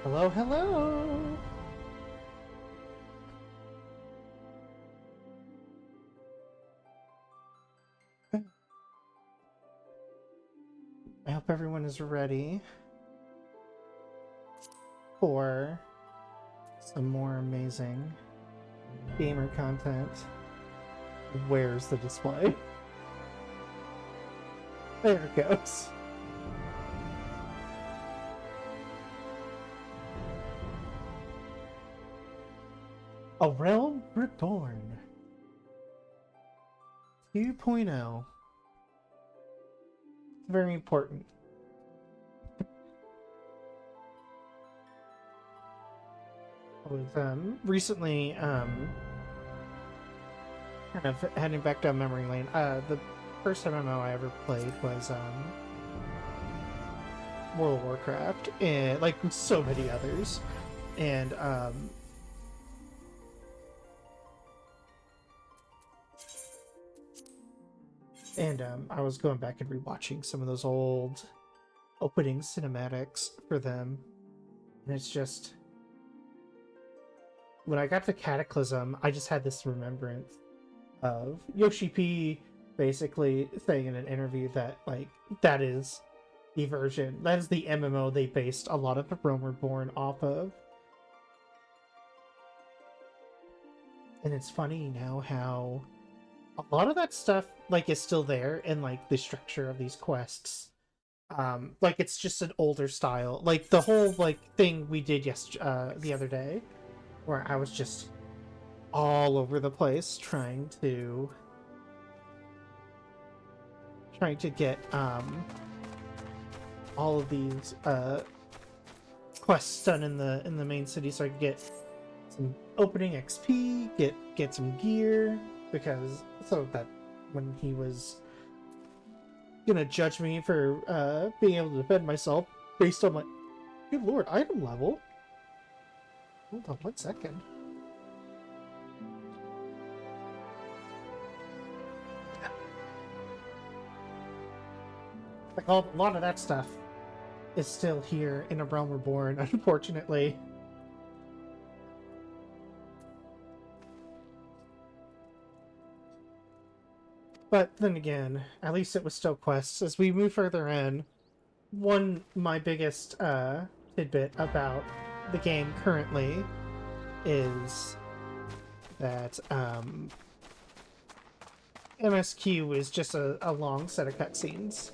Hello, hello! I hope everyone is ready for some more amazing gamer content. Where's the display? There it goes. A Realm Reborn 2.0. Very important. I was recently kind of heading back down memory lane. The first MMO I ever played was World of Warcraft, and like so many others, and I was going back and rewatching some of those old opening cinematics for them, and it's just when I got to Cataclysm, I just had this remembrance of Yoshi P basically saying in an interview that like that is the version, that is the MMO they based a lot of the Realm Reborn off of. And it's funny now how a lot of that stuff like is still there in like the structure of these quests. Like it's just an older style. Like the whole like thing we did the other day where I was just all over the place trying to get all of these quests done in the main city so I could get some opening XP, get some gear, because so that when he was gonna judge me for being able to defend myself based on my good lord item level. Hold on 1 second. Like a lot of that stuff is still here in A Realm Reborn, unfortunately. But then again, at least it was still quests. As we move further in, my biggest tidbit about the game currently is that MSQ is just a long set of cutscenes.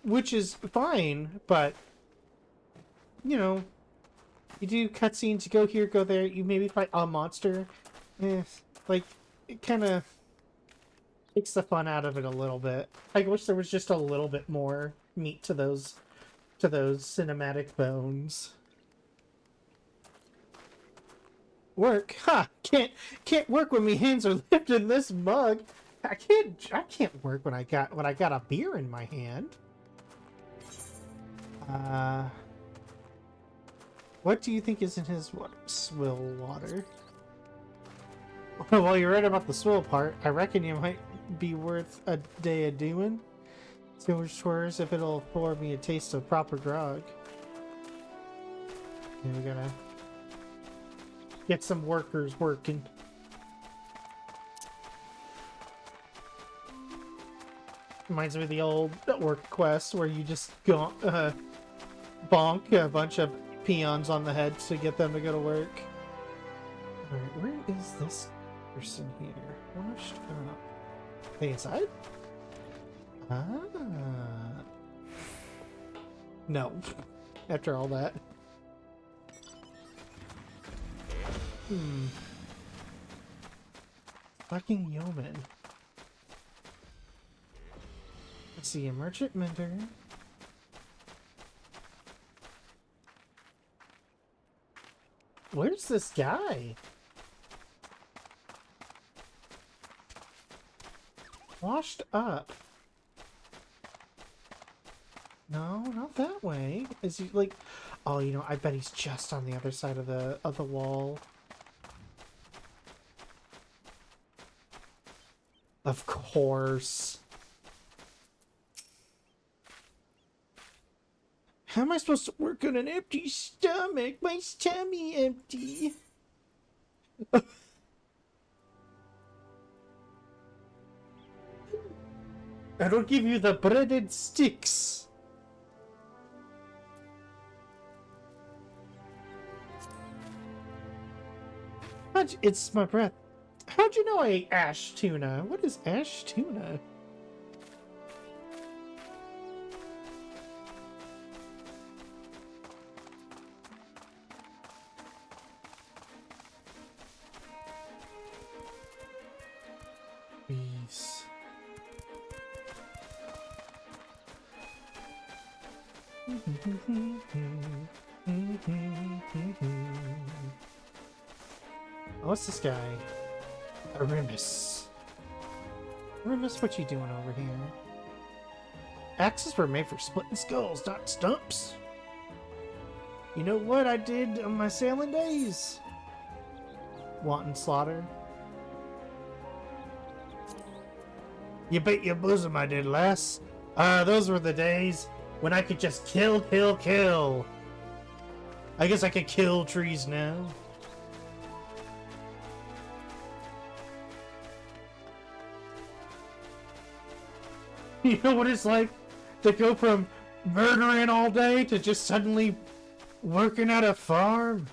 Which is fine, but you know, you do cutscenes, you go here, go there, you maybe fight a monster. Like it kind of takes the fun out of it a little bit. I wish there was just a little bit more meat to those cinematic bones. Work? Ha! Can't work when me hands are lifting this mug. I can't work when I got a beer in my hand. What do you think is in his water? Swill water. Well, you're right about the swill part. I reckon you might be worth a day of doing. Silver swears if it'll afford me a taste of proper grog. And we gotta get some workers working. Reminds me of the old work quest where you just go bonk a bunch of peons on the head to get them to go to work. Alright, where is this person here? Washed up. They inside? Ah. No. After all that. Fucking yeoman. Let's see, a merchant mender. Where's this guy? Washed up. No, not that way. Is he like? Oh, you know, I bet he's just on the other side of the wall. Of course. How am I supposed to work on an empty stomach? My tummy empty. I don't give you the breaded sticks. It's my breath. How'd you know I ate ash tuna? What is ash tuna? Please. What's this guy? Arimus. Arimus, what you doing over here? Axes were made for splitting skulls, not stumps. You know what I did on my sailing days? Wanton slaughter. You bet your bosom I did, lass. Those were the days when I could just kill, kill, kill. I guess I could kill trees now. You know what it's like to go from murdering all day to just suddenly working at a farm,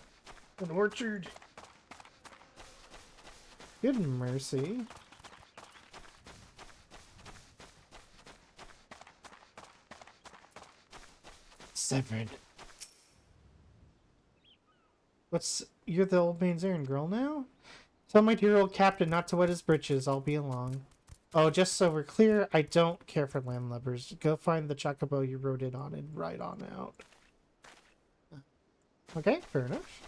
an orchard? Good mercy. Severin. You're the old man's errand girl now? Tell my dear old captain not to wet his britches. I'll be along. Oh, just so we're clear, I don't care for landlubbers. Go find the chocobo you rode in on and ride on out. Okay, fair enough.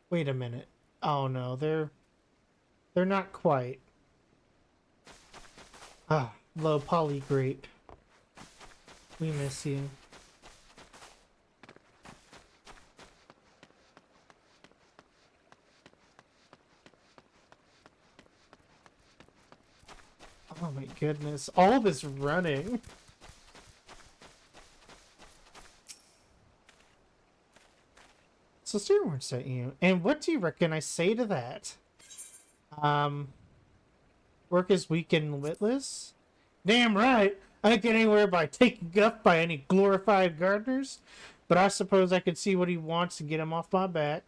Wait a minute. Oh no, they're not quite. Ah, low poly grape. We miss you. Oh my goodness, all this running. So Steerworm sent you. And what do you reckon I say to that? Work is weak and witless? Damn right! I don't get anywhere by taking up by any glorified gardeners, but I suppose I could see what he wants and get him off my back.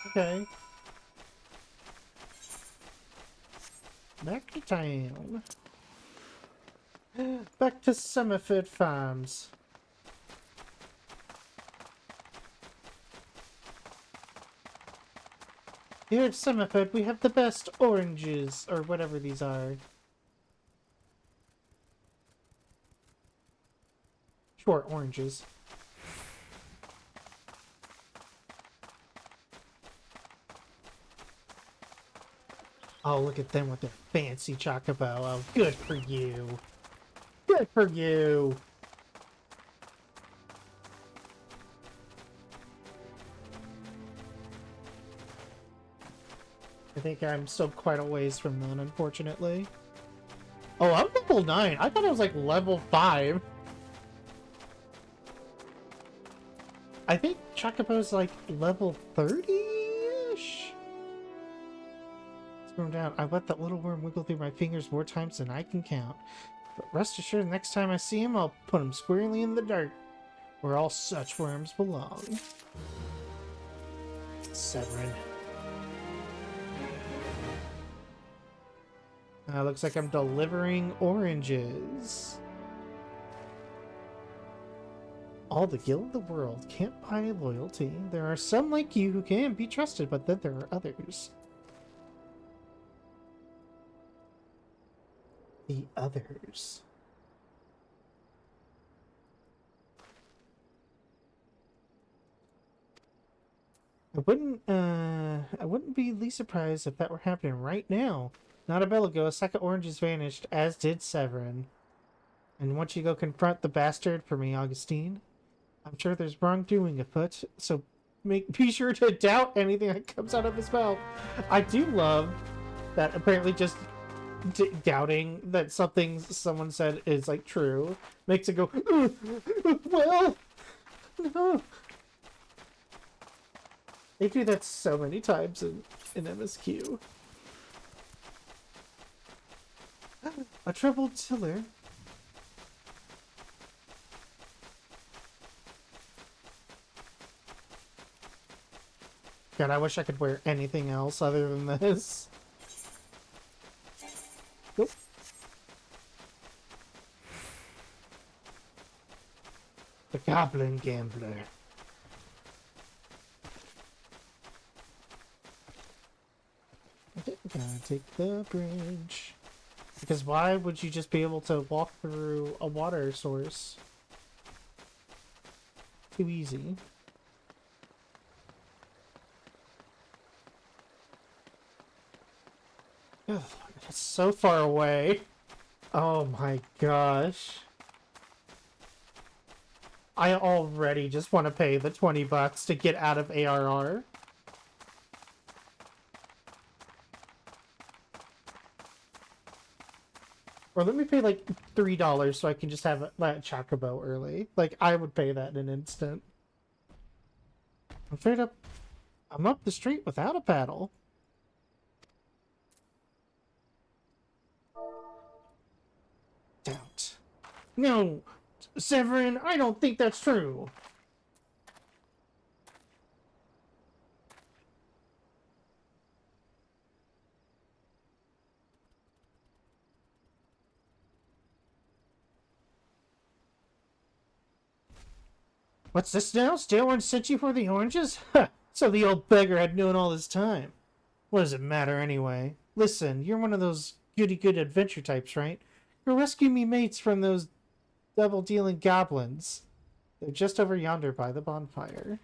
Okay. Back to town. Back to Summerford Farms. Here at Summerford, we have the best oranges, or whatever these are. Short oranges. Oh, look at them with their fancy chocobo. Oh, good for you. Good for you. I think I'm still quite a ways from that, unfortunately. Oh, I'm level 9. I thought I was like level 5. I think Chocobo's like level 30-ish? Let's go down. I let that little worm wiggle through my fingers more times than I can count. But rest assured, next time I see him, I'll put him squarely in the dirt, where all such worms belong. Severin. Looks like I'm delivering oranges. All the guild of the world can't buy loyalty. There are some like you who can be trusted, but then there are others. The others. I wouldn't be least surprised if that were happening right now. Not a bell ago, a sack of oranges vanished, as did Severin. And once you go confront the bastard for me, Augustine? I'm sure there's wrongdoing afoot, so be sure to doubt anything that comes out of his mouth. I do love that apparently just doubting that something someone said is like true makes it go, well, no. They do that so many times in MSQ. A troubled tiller. God, I wish I could wear anything else other than this. Nope. The Goblin Gambler. Okay, gotta take the bridge. Because why would you just be able to walk through a water source? Too easy. Ugh, it's so far away. Oh my gosh. I already just want to pay the 20 bucks to get out of ARR. Or let me pay like $3 so I can just have that Chocobo early. Like, I would pay that in an instant. I'm straight up. I'm up the street without a paddle. Doubt. No, Severin, I don't think that's true. What's this now? Stillborn sent you for the oranges? Ha! So the old beggar had known all this time. What does it matter anyway? Listen, you're one of those goody-good adventure types, right? Go rescue me mates from those double-dealing goblins. They're just over yonder by the bonfire.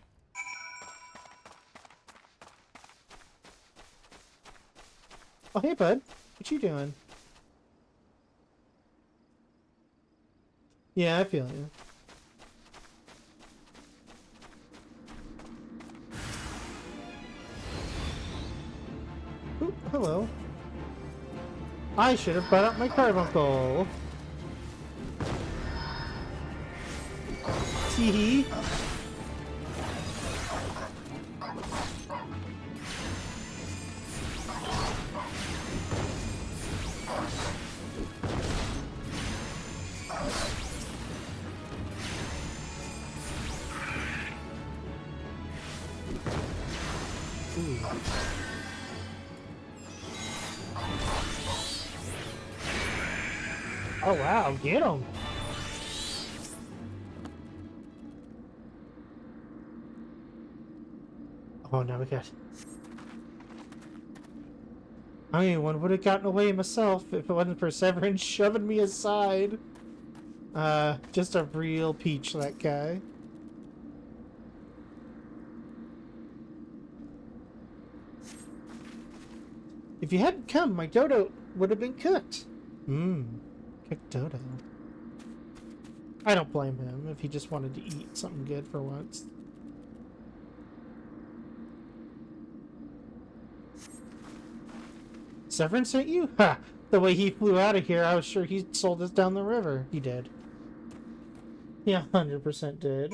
Oh, hey, bud. What you doing? Yeah, I feel you. Ooh, hello. I should have brought up my carbuncle. Teehee. Oh wow, get him! Oh no, we got. I mean, one would have gotten away myself if it wasn't for Severin shoving me aside. Just a real peach, that guy. If you hadn't come, my dodo would have been cooked. Cooked dodo. I don't blame him if he just wanted to eat something good for once. Severin sent you? Ha! The way he flew out of here, I was sure he sold us down the river. He did. He 100% did.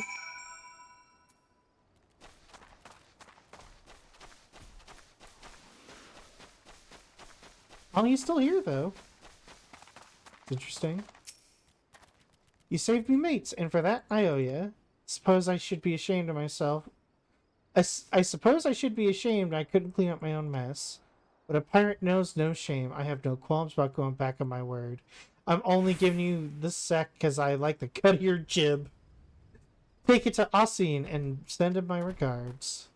Oh, he's still here, though. It's interesting. You saved me mates, and for that, I owe you. Suppose I should be ashamed of myself. I suppose I should be ashamed I couldn't clean up my own mess. But a pirate knows no shame. I have no qualms about going back on my word. I'm only giving you this sack because I like the cut of your jib. Take it to Ossine and send him my regards.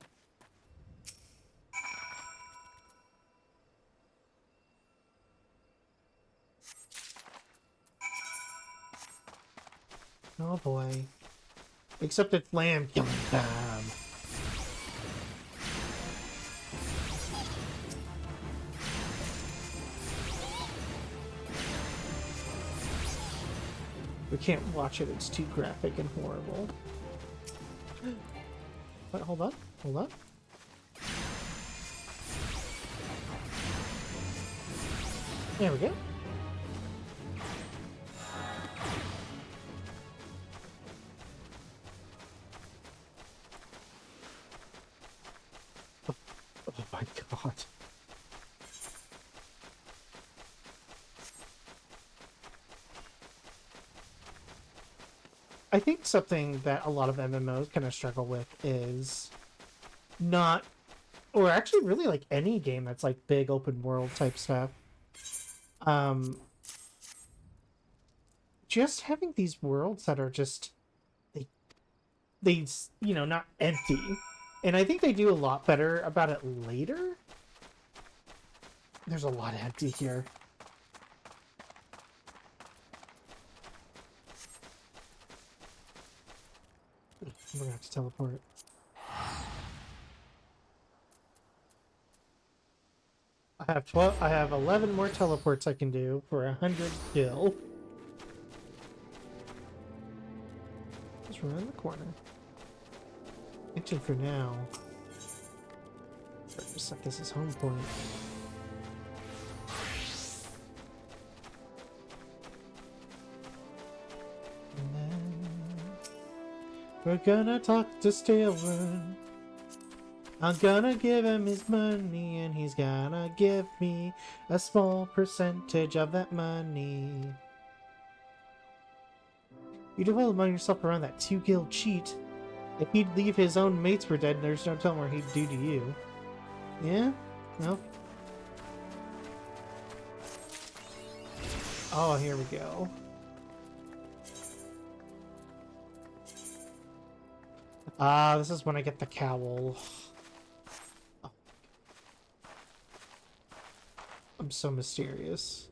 Oh boy. Except it's lamb killing time. We can't watch it, it's too graphic and horrible. But hold on, hold on. There we go. Oh my god. I think something that a lot of MMOs kind of struggle with is not, or actually really like any game that's like big open world type stuff. Just having these worlds that are just they you know, not empty. And I think they do a lot better about it later. There's a lot of empty here. We're gonna have to teleport. I have 12. I have 11 more teleports I can do for 100 kill. Just around the corner. Actually, for now, just set this as home point. And then we're gonna talk to Steelwood. I'm gonna give him his money, and he's gonna give me a small percentage of that money. You do well among yourself around that 2-guild cheat. If he'd leave his own mates were dead, there's no telling what he'd do to you. Yeah? No? Oh, here we go. Ah, this is when I get the cowl. Oh. I'm so mysterious.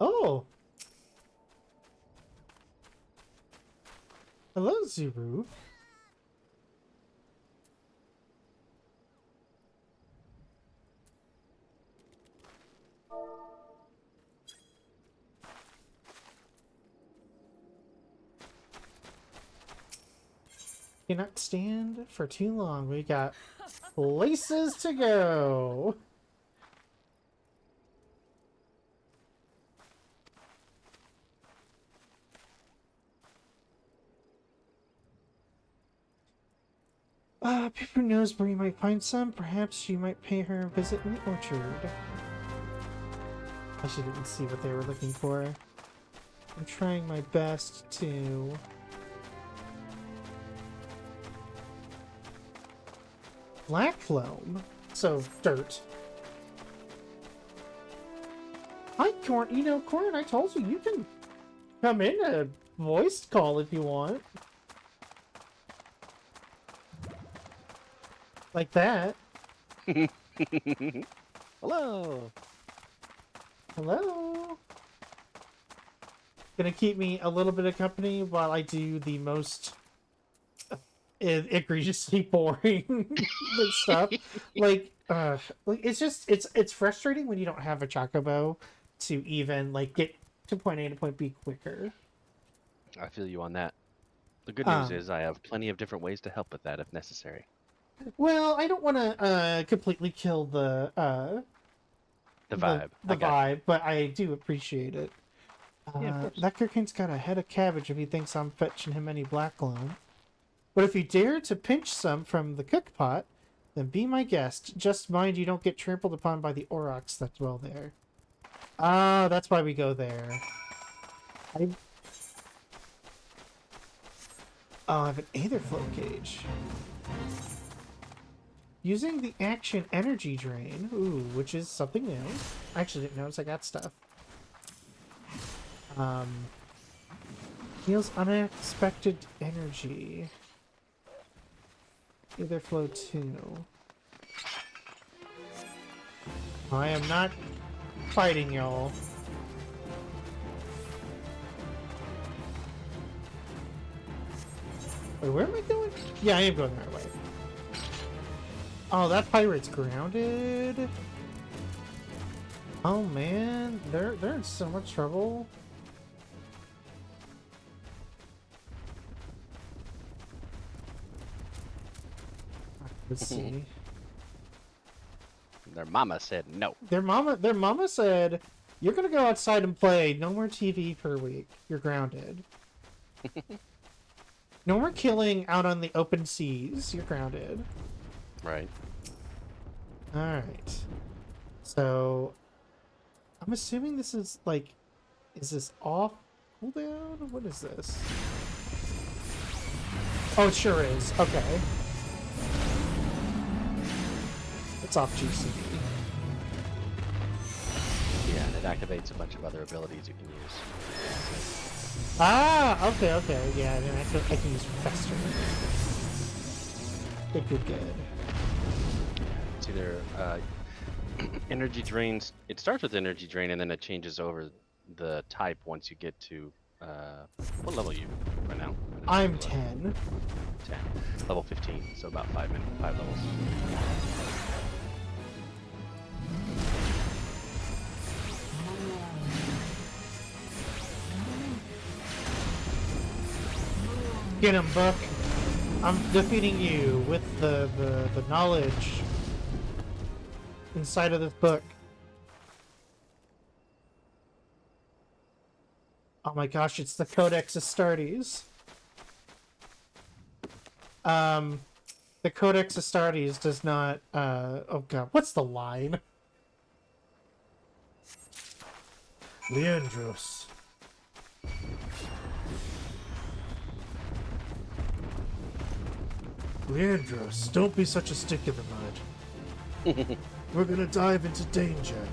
Oh! Hello, Zuru. Cannot stand for too long. We got places to go. Pippa knows where you might find some. Perhaps she might pay her a visit in the orchard. I should didn't see what they were looking for. I'm trying my best to... Black loam? So, dirt. Hi, Corn. You know, Corn, I told you, you can come in a voice call if you want. Like that. Hello. Hello. Gonna keep me a little bit of company while I do the most egregiously boring stuff. Like it's just it's frustrating when you don't have a chocobo to even like get to point A to point B quicker. I feel you on that. The good news is I have plenty of different ways to help with that if necessary. Well, I don't want to completely kill the vibe. the vibe, but I do appreciate it. Yeah, that Kirkane's got a head of cabbage if he thinks I'm fetching him any black loam. But if you dare to pinch some from the cook pot, then be my guest. Just mind you don't get trampled upon by the aurochs that dwell there. Ah, that's why we go there. Oh, I have an aether flow cage. Using the action energy drain, ooh, which is something new. I actually didn't notice I got stuff. Heals unexpected energy. Aether flow 2. I am not fighting y'all. Wait, where am I going? Yeah, I am going the right way. Oh, that pirate's grounded. Oh man, they're in so much trouble. Let's see. Their mama said no. Their mama said, "You're gonna go outside and play. No more TV per week. You're grounded. No more killing out on the open seas. You're grounded." Right. All right. So, I'm assuming this is like, is this off cooldown? What is this? Oh, it sure is. Okay. It's off GCD. Yeah, and it activates a bunch of other abilities you can use. Ah, okay. Yeah, then I can use Fester. Good. It's either energy drains. It starts with energy drain, and then it changes over the type once you get to what level are you right now? I'm 10. 10. Level 15, so about 5 levels. Get him, Buck. I'm defeating you with the knowledge inside of this book. Oh my gosh, it's the Codex Astartes. The Codex Astartes does not, oh god, what's the line? Leandros. Leandros, don't be such a stick in the mud. We're gonna dive into danger.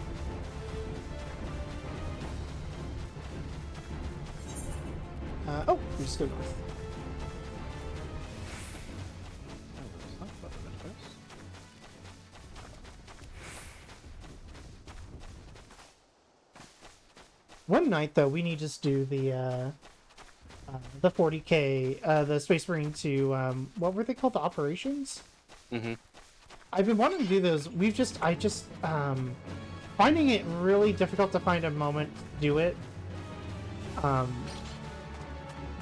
Oh, we just go north. One night, though, we need to just do the 40K, the Space Marine to, what were they called? The operations? Mm-hmm. I've been wanting to do those. Finding it really difficult to find a moment to do it.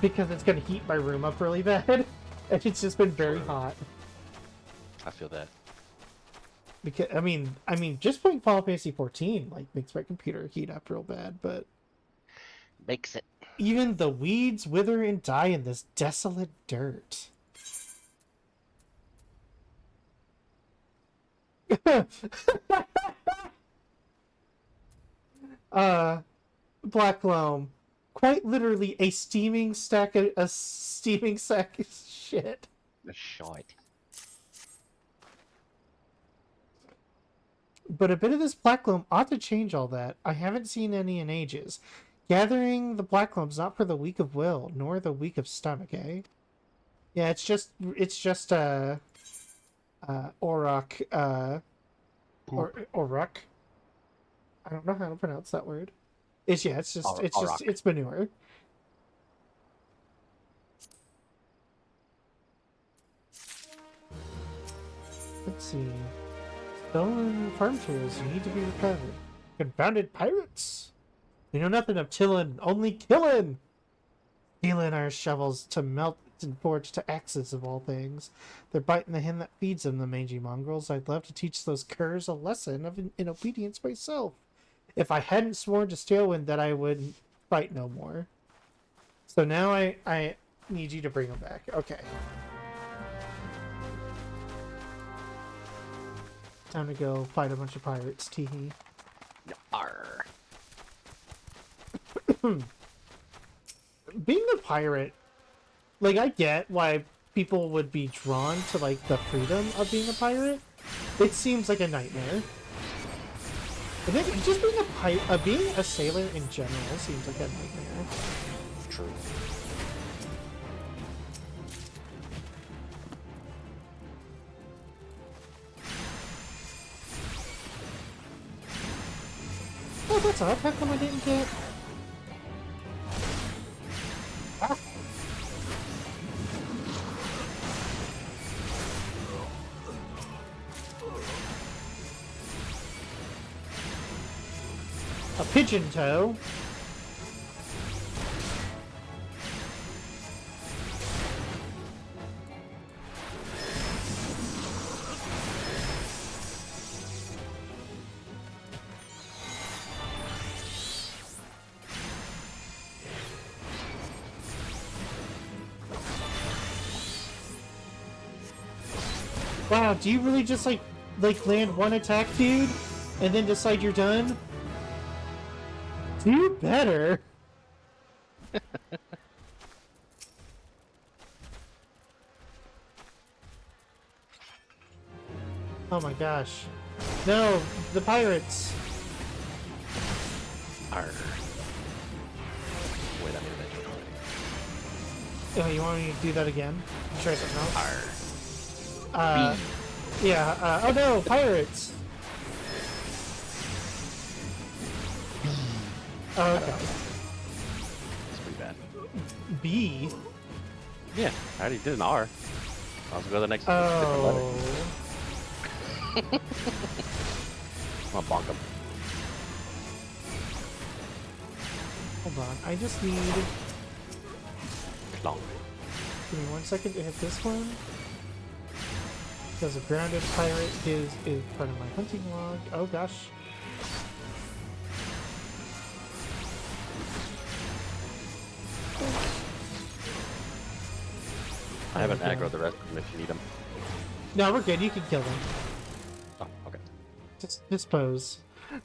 Because it's going to heat my room up really bad. And it's just been very hot. I feel that. Because, I mean, just playing Final Fantasy 14, like, makes my computer heat up real bad, but... Makes it. Even the weeds wither and die in this desolate dirt. Black Loam. Quite literally a steaming sack of shit. The shite. But a bit of this black loam ought to change all that. I haven't seen any in ages. Gathering the black loam's not for the weak of will, nor the weak of stomach, eh? Yeah, it's just Auroch, Auroch. I don't know how to pronounce that word. It's manure. Let's see. Stolen farm tools need to be recovered. Confounded pirates! We know nothing of tillin', only killin'! Stealing our shovels to melt and forge to axes of all things. They're biting the hand that feeds them, the mangy mongrels. I'd love to teach those curs a lesson in obedience myself. If I hadn't sworn to Steelwind that I would fight no more. So now I need you to bring them back. Okay. Time to go fight a bunch of pirates, teehee. Arr. Being a pirate, like, I get why people would be drawn to, like, the freedom of being a pirate. It seems like a nightmare. I think just being a sailor in general seems like a nightmare. True. Oh, that's odd. How come I didn't get... Ah. A pigeon toe. Wow, do you really just like land one attack, dude, and then decide you're done? Do better. Oh my gosh. No, the pirates. Arr. Wait, I made that joke already. Oh, you want me to do that again? Try something else? Arr. Yeah, oh no, pirates! Oh, okay. It's pretty bad. B? Yeah, I already did an R. I'll go to the next different letter. Oh. I'm gonna bonk him. Hold on, I just need... Clonk. Give me 1 second to hit this one. Because a grounded pirate is part of my hunting log. Oh gosh. I haven't aggroed the rest of them if you need them. No, we're good. You can kill them. Oh, okay. Just dispose.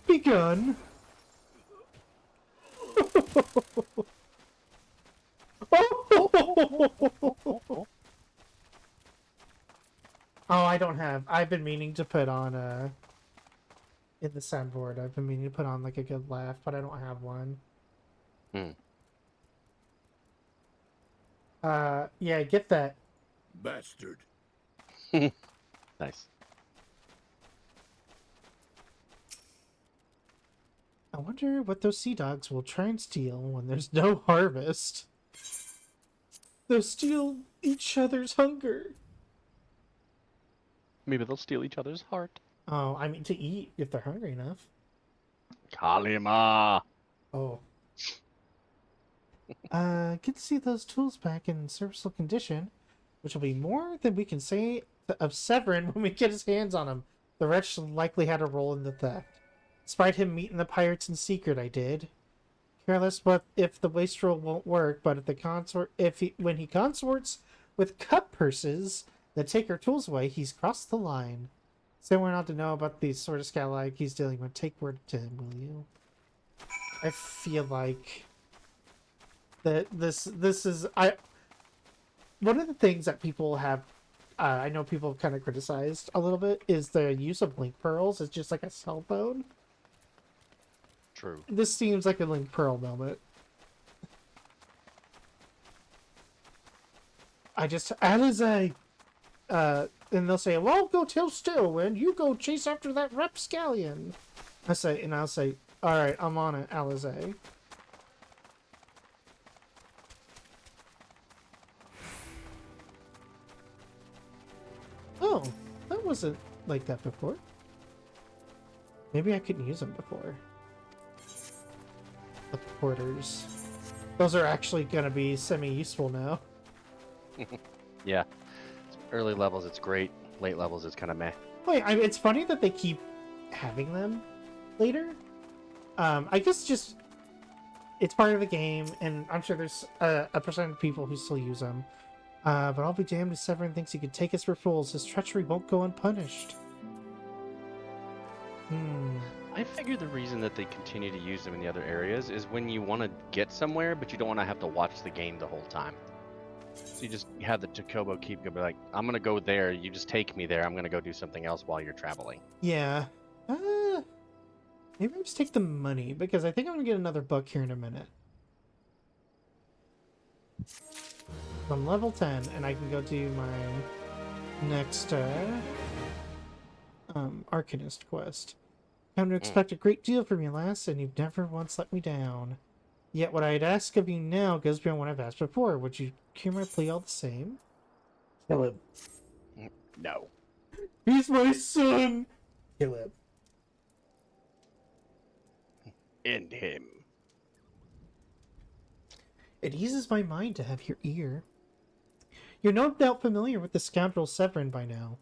Begun. Oh, I don't have. I've been meaning to put on in the soundboard. I've been meaning to put on like a good laugh, but I don't have one. Hmm. Yeah, get that. Bastard. Nice. I wonder what those sea dogs will try and steal when there's no harvest. They'll steal each other's hunger. Maybe they'll steal each other's heart. Oh, I mean to eat if they're hungry enough. Kalima. Oh. Good to see those tools back in serviceable condition, which will be more than we can say of Severin when we get his hands on him. The wretch likely had a role in the theft. Despite him meeting the pirates in secret, I did. Careless what if the wastrel won't work, but if the consort when he consorts with cut purses that take our tools away, he's crossed the line. So we're not to know about the sort of scalawag he's dealing with. Take word to him, will you? I feel like that this is one of the things that people have I know people have kind of criticized a little bit is the use of link pearls. It's just like a cell phone. True. This seems like a link pearl moment. I just Alizé, and they'll say, "Well, go till still, and you go chase after that rapscallion." I'll say, "All right, I'm on it, Alizé." Oh, that wasn't like that before. Maybe I couldn't use them before. The porters. Those are actually gonna be semi-useful now. Yeah. Early levels, it's great. Late levels, it's kind of meh. Wait, it's funny that they keep having them later. I guess just it's part of the game, and I'm sure there's a percent of people who still use them. But I'll be damned if Severin thinks he could take us for fools. His treachery won't go unpunished. I figure the reason that they continue to use them in the other areas is when you want to get somewhere, but you don't want to have to watch the game the whole time. So you just have the Chocobo keep going, like, I'm going to go there, you just take me there, I'm going to go do something else while you're traveling. Yeah. Maybe I'll just take the money, because I think I'm going to get another book here in a minute. I'm level 10, and I can go do my next Arcanist quest. Come to expect a great deal from you, lass, and you've never once let me down. Yet what I'd ask of you now goes beyond what I've asked before. Would you hear my plea all the same? Kill him. No. He's my son! Kill him. End him. It eases my mind to have your ear. You're no doubt familiar with the scoundrel Severin by now.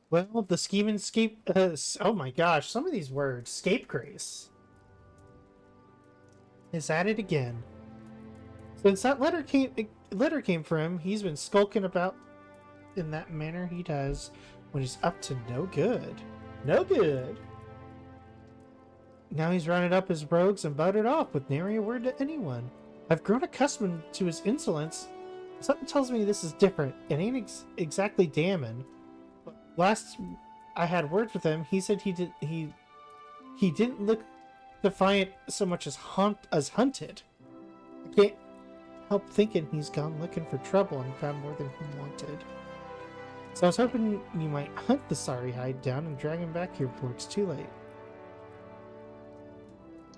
Well, the scheme and scape... oh my gosh, some of these words. Scapegrace. Is at it again. Since that letter came for him, he's been skulking about in that manner he does when he's up to no good. No good! Now he's rounded up his rogues and butted off with nary a word to anyone. I've grown accustomed to his insolence. Something tells me this is different. It ain't exactly damning. Last I had words with him, he said he didn't look defiant so much as hunted. I can't help thinking he's gone looking for trouble and found more than he wanted. So I was hoping you might hunt the sorry hide down and drag him back here before it's too late.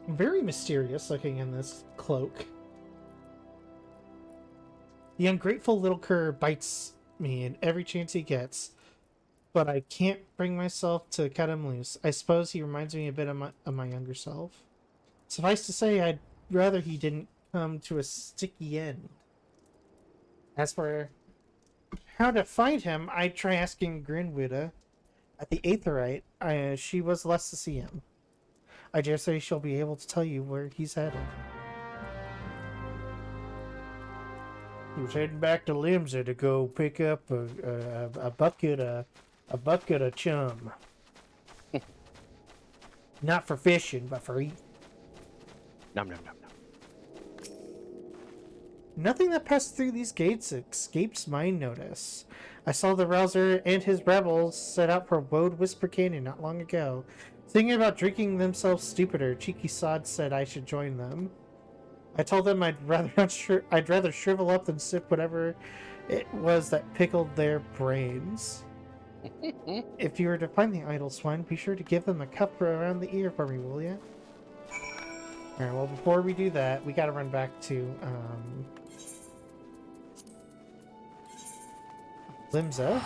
Very mysterious looking in this cloak. The ungrateful little cur bites me in every chance he gets, but I can't bring myself to cut him loose. I suppose he reminds me a bit of my younger self. Suffice to say, I'd rather he didn't come to a sticky end. As for how to find him, I'd try asking Grinwida at the Aetherite. She was less to see him. I dare say she'll be able to tell you where he's headed. He was heading back to Limsa to go pick up a bucket of chum. Not for fishing, but for eating. Nom nom nom nom. Nothing that passed through these gates escapes my notice. I saw the Rouser and his rebels set out for Woad Whisper Canyon not long ago. Thinking about drinking themselves stupider, cheeky sods said I should join them. I told them I'd rather shrivel up than sip whatever it was that pickled their brains. If you were to find the idle swine, be sure to give them a cup around the ear for me, will ya? Alright, well, before we do that, we gotta run back to, Limsa.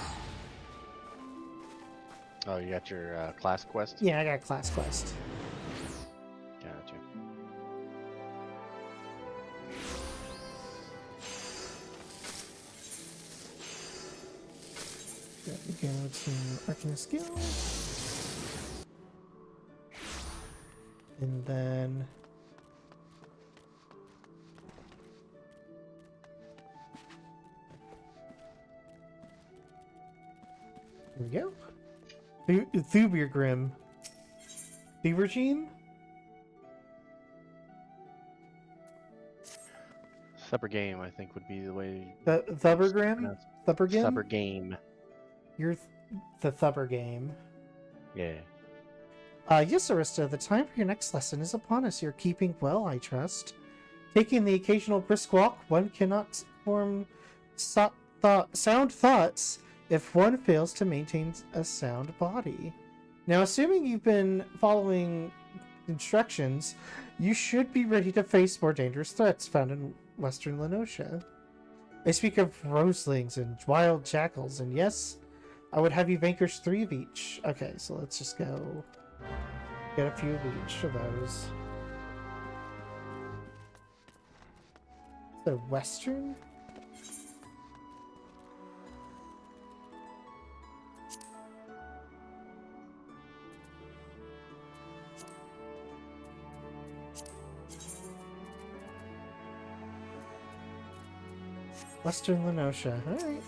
Oh, you got your class quest? Yeah, I got a class quest. Gotcha. We go to Arcana Skills. And then... Here we go. Thubirgrim. Thubirgene? Supper game, I think, would be the way. Thubirgrim? Thubirgrim? Supper game. You're the Thubber game. Yeah. Yes, Arista, the time for your next lesson is upon us. You're keeping well, I trust. Taking the occasional brisk walk, one cannot form sound thoughts if one fails to maintain a sound body. Now, assuming you've been following instructions, you should be ready to face more dangerous threats found in western Lenosha. I speak of roselings and wild jackals, and yes, I would have you vanquish 3 of each. Okay, so let's just go get a few of each of those. So, western? Western Lenosha. Alright.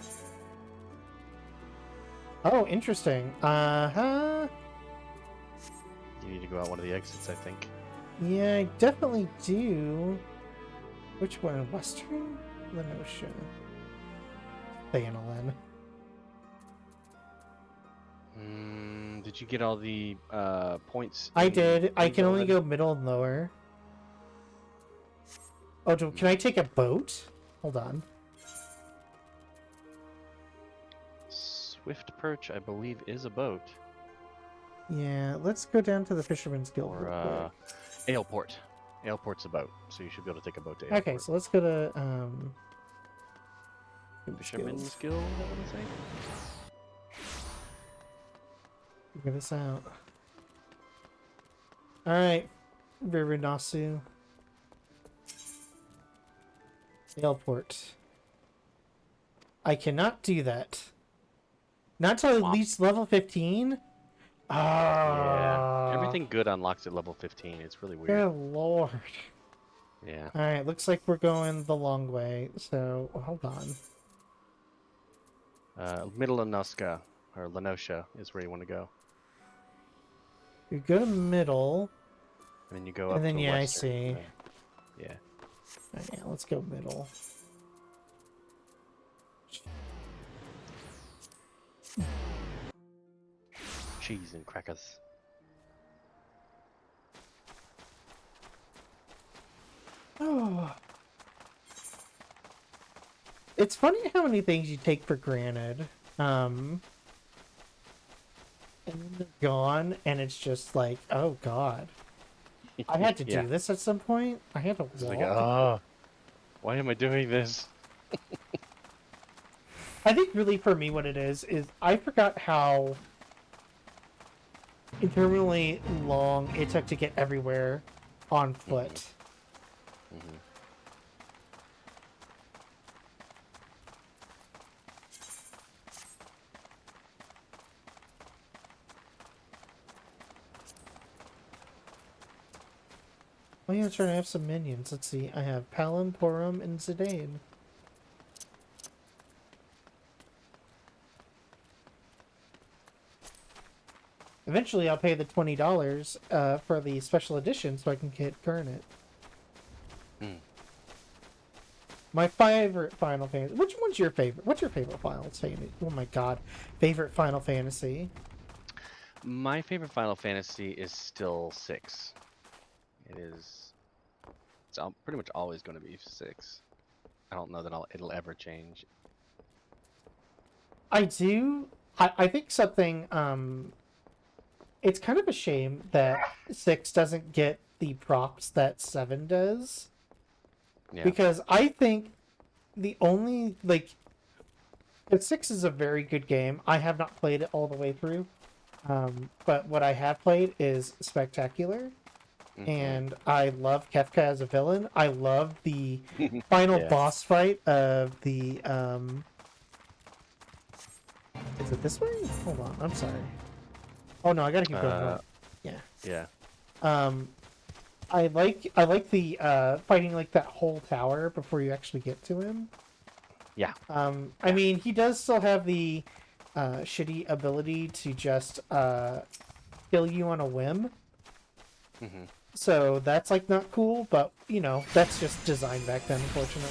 Oh, interesting. Uh-huh. You need to go out one of the exits, I think. Yeah, I definitely do. Which one? Western Lenosha. Thanolin. Did you get all the points? I did. I can only go middle and lower. Oh, can I take a boat? Hold on. Swift Perch, I believe, is a boat. Yeah, let's go down to the Fisherman's Guild. Or Aleport. Aleport's a boat, so you should be able to take a boat to Aleport. Okay, so let's go to Fisherman's Guild, I want to say. Figure this out. Alright, Virinasu. Aleport. I cannot do that. Not till at least level 15? Yeah. Everything good unlocks at level 15. It's really weird. Good lord. Yeah. Alright, looks like we're going the long way, so hold on. Middle Lenoska, or Lenosha is where you want to go. You go to middle, And then you go and up then to yeah, I western. see. Yeah. Alright, yeah, let's go middle. Cheese and crackers. Oh. It's funny how many things you take for granted. And then they're gone, and it's just like, oh god. I had to Yeah. do this at some point. I had to It's like, walk. why am I doing this? I think really for me what it is I forgot how interminably long it took to get everywhere on foot. Mm-hmm. Oh yeah, sure, I have some minions. Let's see. I have Palom, Porum, and Zidane. Eventually, I'll pay the $20 for the special edition so I can get Garnet. Mm. My favorite Final Fantasy. Which one's your favorite? What's your favorite Final Fantasy? Oh my god, favorite Final Fantasy. My favorite Final Fantasy is still 6. It is. It's pretty much always going to be 6. I don't know that it'll ever change. I do. I think something. It's kind of a shame that 6 doesn't get the props that 7 does. Yeah. Because I think the only, like, 6 is a very good game. I have not played it all the way through. But what I have played is spectacular. Mm-hmm. And I love Kefka as a villain. I love the final boss fight of the, Is it this way? Hold on, I'm sorry. Oh no, I gotta keep going north. Yeah. Yeah. I like the fighting like that whole tower before you actually get to him. Yeah. I mean, he does still have the shitty ability to just kill you on a whim. Mm-hmm. So that's like not cool, but you know, that's just designed back then, unfortunately.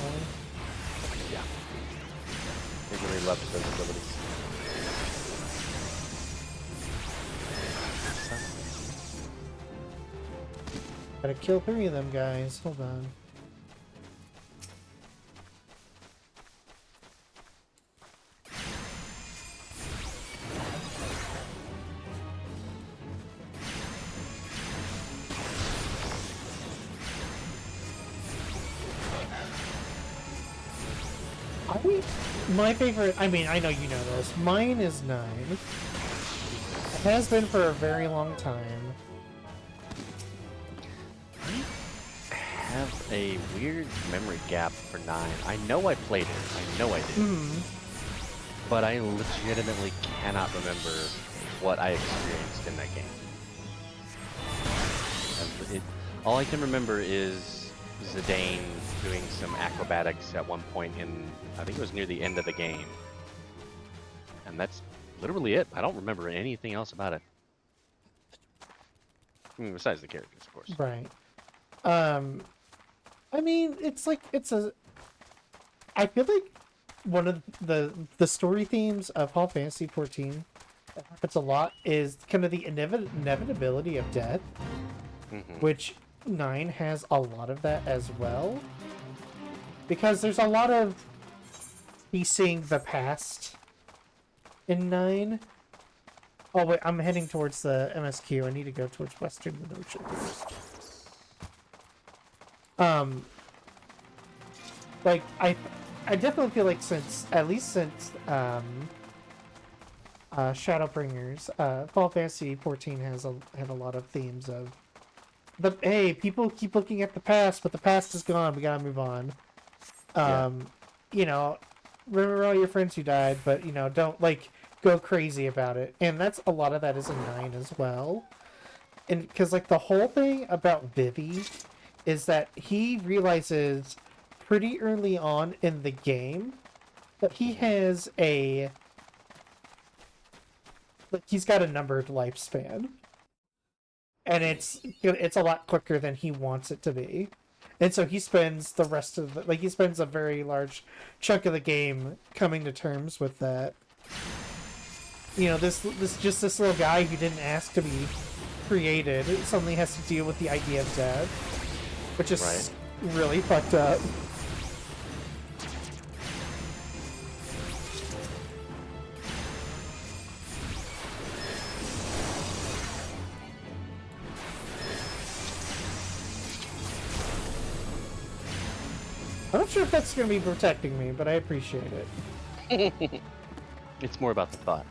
Yeah. They really loved those abilities. Gotta kill 3 of them guys. Hold on. My favorite, I mean, I know you know this. Mine is 9. It has been for a very long time. I have a weird memory gap for 9. I know I played it. I know I did. Mm. But I legitimately cannot remember what I experienced in that game. All I can remember is Zidane doing some acrobatics at one point in, I think it was near the end of the game. And that's literally it. I don't remember anything else about it. I mean, besides the characters, of course. Right. I mean, it's like, I feel like one of the story themes of Final Fantasy 14 that happens a lot is kind of the inevitability of death, which 9 has a lot of that as well. Because there's a lot of piecing the past in 9. Oh wait, I'm heading towards the MSQ. I need to go towards Western Lenosha first. Like I definitely feel like since Shadowbringers, Final Fantasy 14 had a lot of themes of hey, people keep looking at the past, but the past is gone. We gotta move on. You know, remember all your friends who died, but you know, don't like go crazy about it. And that's a lot of that is in 9 as well. And because like the whole thing about Vivi is that he realizes pretty early on in the game that he has a like he's got a numbered lifespan, and it's a lot quicker than he wants it to be, and so he spends the rest of the, like he spends a very large chunk of the game coming to terms with that. You know, this little guy who didn't ask to be created suddenly has to deal with the idea of death, which is really fucked up. I'm not sure if that's going to be protecting me, but I appreciate it. It's more about the thought.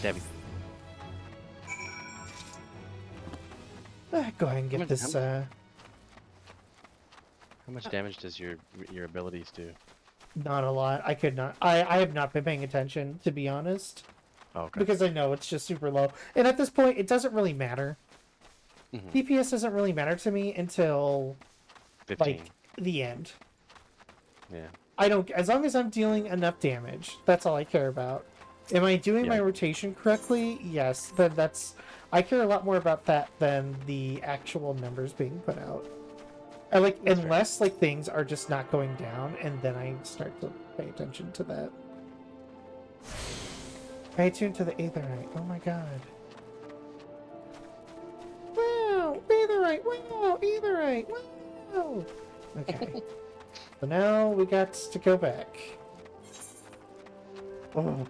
Stabby. Go ahead and get this. How much damage does your abilities do? Not a lot. I could not. I have not been paying attention, to be honest. Oh, okay. Because I know it's just super low. And at this point, it doesn't really matter. DPS doesn't really matter to me until 15. like the end. Yeah. I don't. As long as I'm dealing enough damage, that's all I care about. Am I doing my rotation correctly? Yes. Then that's. I care a lot more about that than the actual numbers being put out. I like That's unless like things are just not going down, and then I start to pay attention to that. I tuned to the Aetherite. Oh my god! Wow, Aetherite! Wow, Aetherite! Wow. Okay. So now we got to go back. Oh.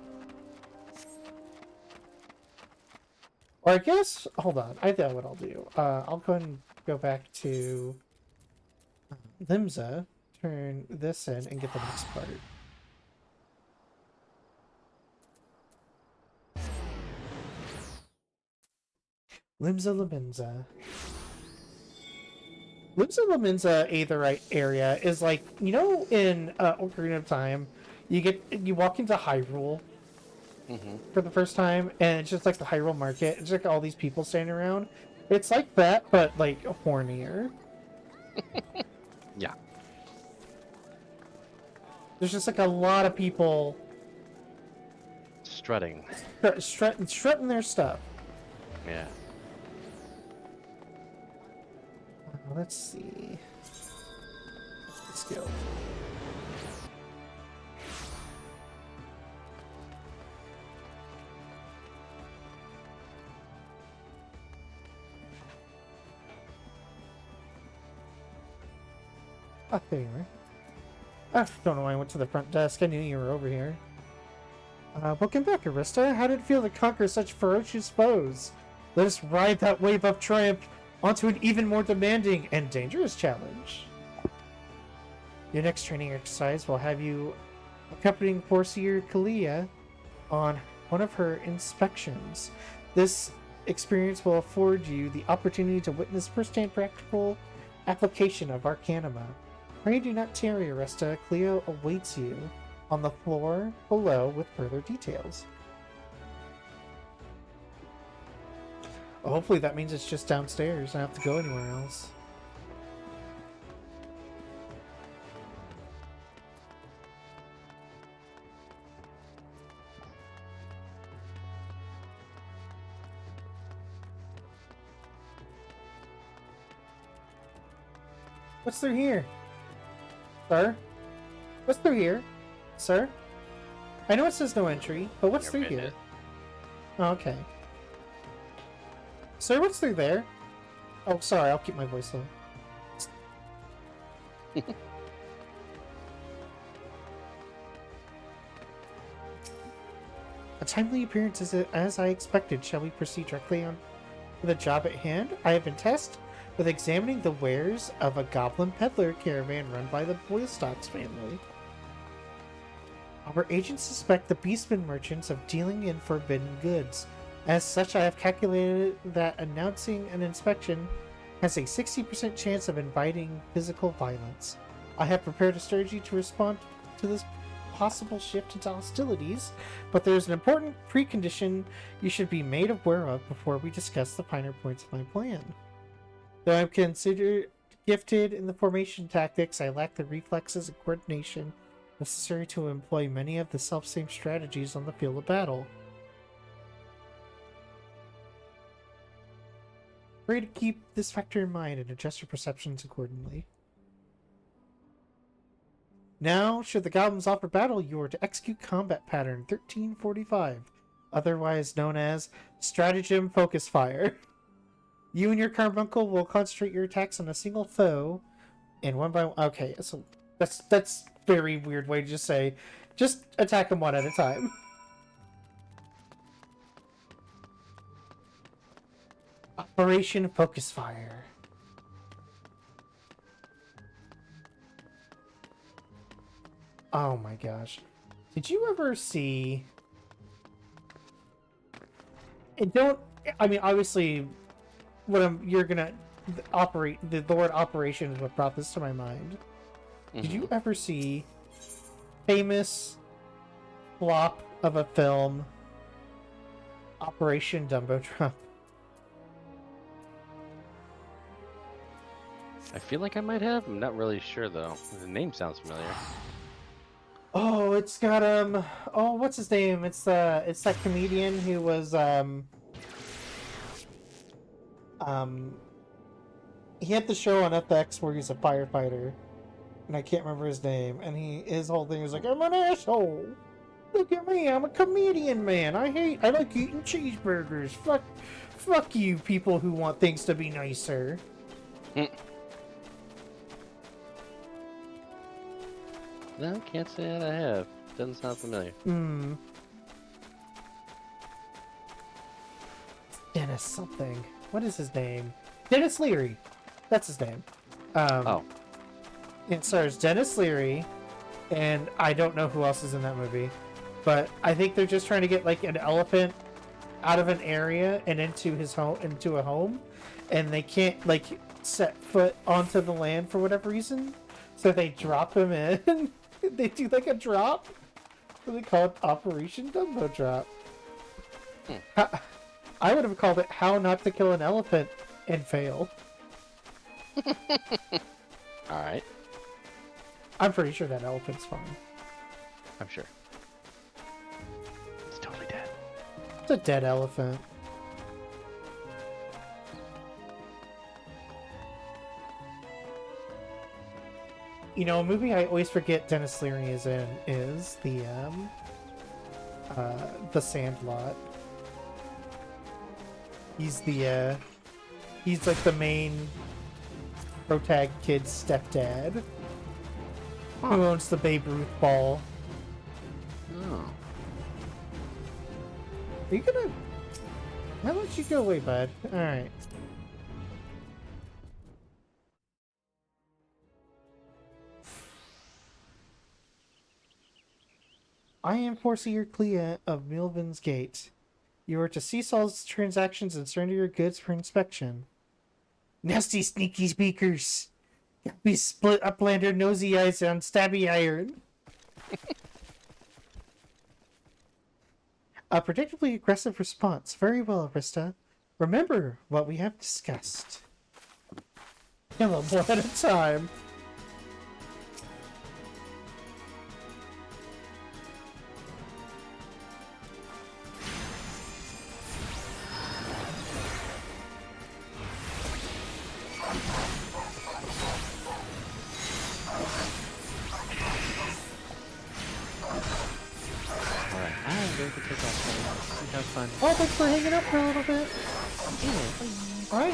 Or I guess, hold on. I know what I'll do. I'll go ahead and go back to Limsa, turn this in, and get the next part. Limsa Laminza. Limsa Laminza Aetherite area is like, you know, in Ocarina of Time, you walk into Hyrule for the first time, and it's just like the Hyrule Market. It's like all these people standing around. It's like that, but like hornier. Yeah. There's just like a lot of people Strutting. strutting their stuff. Yeah. Let's see. Skill. Oh, there you are. I don't know why I went to the front desk. I knew you were over here. Welcome back, Arista. How did it feel to conquer such ferocious foes? Let us ride that wave of triumph onto an even more demanding and dangerous challenge. Your next training exercise will have you accompanying Forseer Kalia on one of her inspections. This experience will afford you the opportunity to witness first-hand practical application of Arcanima. Pray do not tarry, Arista. Cleo awaits you on the floor below with further details. Well, hopefully that means it's just downstairs. I don't have to go anywhere else. What's through here? Sir? What's through here? Sir? I know it says no entry, but what's through here? Oh, okay. Sir, what's through there? Oh, sorry, I'll keep my voice low. A timely appearance as I expected. Shall we proceed directly on to the job at hand? I have been tasked with examining the wares of a goblin peddler caravan run by the Boylstocks family. Our agents suspect the beastmen merchants of dealing in forbidden goods. As such, I have calculated that announcing an inspection has a 60% chance of inviting physical violence. I have prepared a strategy to respond to this possible shift into hostilities, but there is an important precondition you should be made aware of before we discuss the finer points of my plan. Though I'm considered gifted in the formation tactics, I lack the reflexes and coordination necessary to employ many of the self-same strategies on the field of battle. Pray to keep this factor in mind and adjust your perceptions accordingly. Now, should the goblins offer battle, you are to execute combat pattern 1345, otherwise known as Stratagem Focus Fire. You and your carbuncle will concentrate your attacks on a single foe, and one by one. Okay, so that's very weird way to just say, just attack them one at a time. Operation Focus Fire. Oh my gosh. Did you ever see... And don't... I mean, obviously, you're gonna operate... The word operation is what brought this to my mind. Mm-hmm. Did you ever see famous flop of a film, Operation Dumbo Drop? I feel like I might have. I'm not really sure though. The name sounds familiar. Oh, it's got oh, what's his name? It's that comedian who was he had the show on FX where he's a firefighter, and I can't remember his name. And his whole thing was like, "I'm an asshole. Look at me, I'm a comedian, man. I like eating cheeseburgers. Fuck you, people who want things to be nicer." No, can't say that I have. Doesn't sound familiar. Dennis something. What is his name? Dennis Leary. That's his name. Oh. It stars Dennis Leary, and I don't know who else is in that movie, but I think they're just trying to get like an elephant out of an area and into a home, and they can't like set foot onto the land for whatever reason, so they drop him in. They do like a drop. So they call it Operation Dumbo Drop. I would have called it How Not to Kill an Elephant and Fail. Alright. I'm pretty sure that elephant's fine. I'm sure. It's totally dead. It's a dead elephant. You know, a movie I always forget Dennis Leary is in is the Sandlot. He's like the main protag kid's stepdad who owns the Babe Ruth ball. Oh. Are you gonna... Why don't you go away, bud? Alright. I am Forseer Clea of Milvin's Gate. You are to cease all transactions and surrender your goods for inspection. Nasty sneaky speakers! Be split uplander nosy eyes on stabby iron. A predictably aggressive response. Very well, Arista. Remember what we have discussed. Kill them one at a time. Have fun. Oh, thanks for hanging up for a little bit. Bye.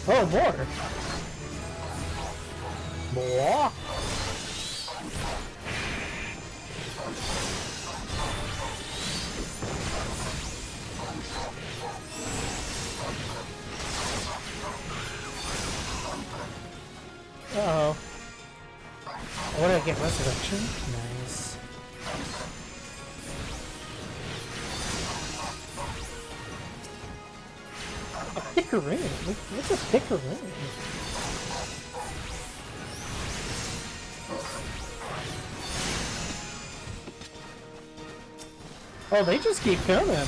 Oh, more. More. Uh-oh. What did I get? Resurrection? Nice. Pickering? What's a pickering? Oh, they just keep coming.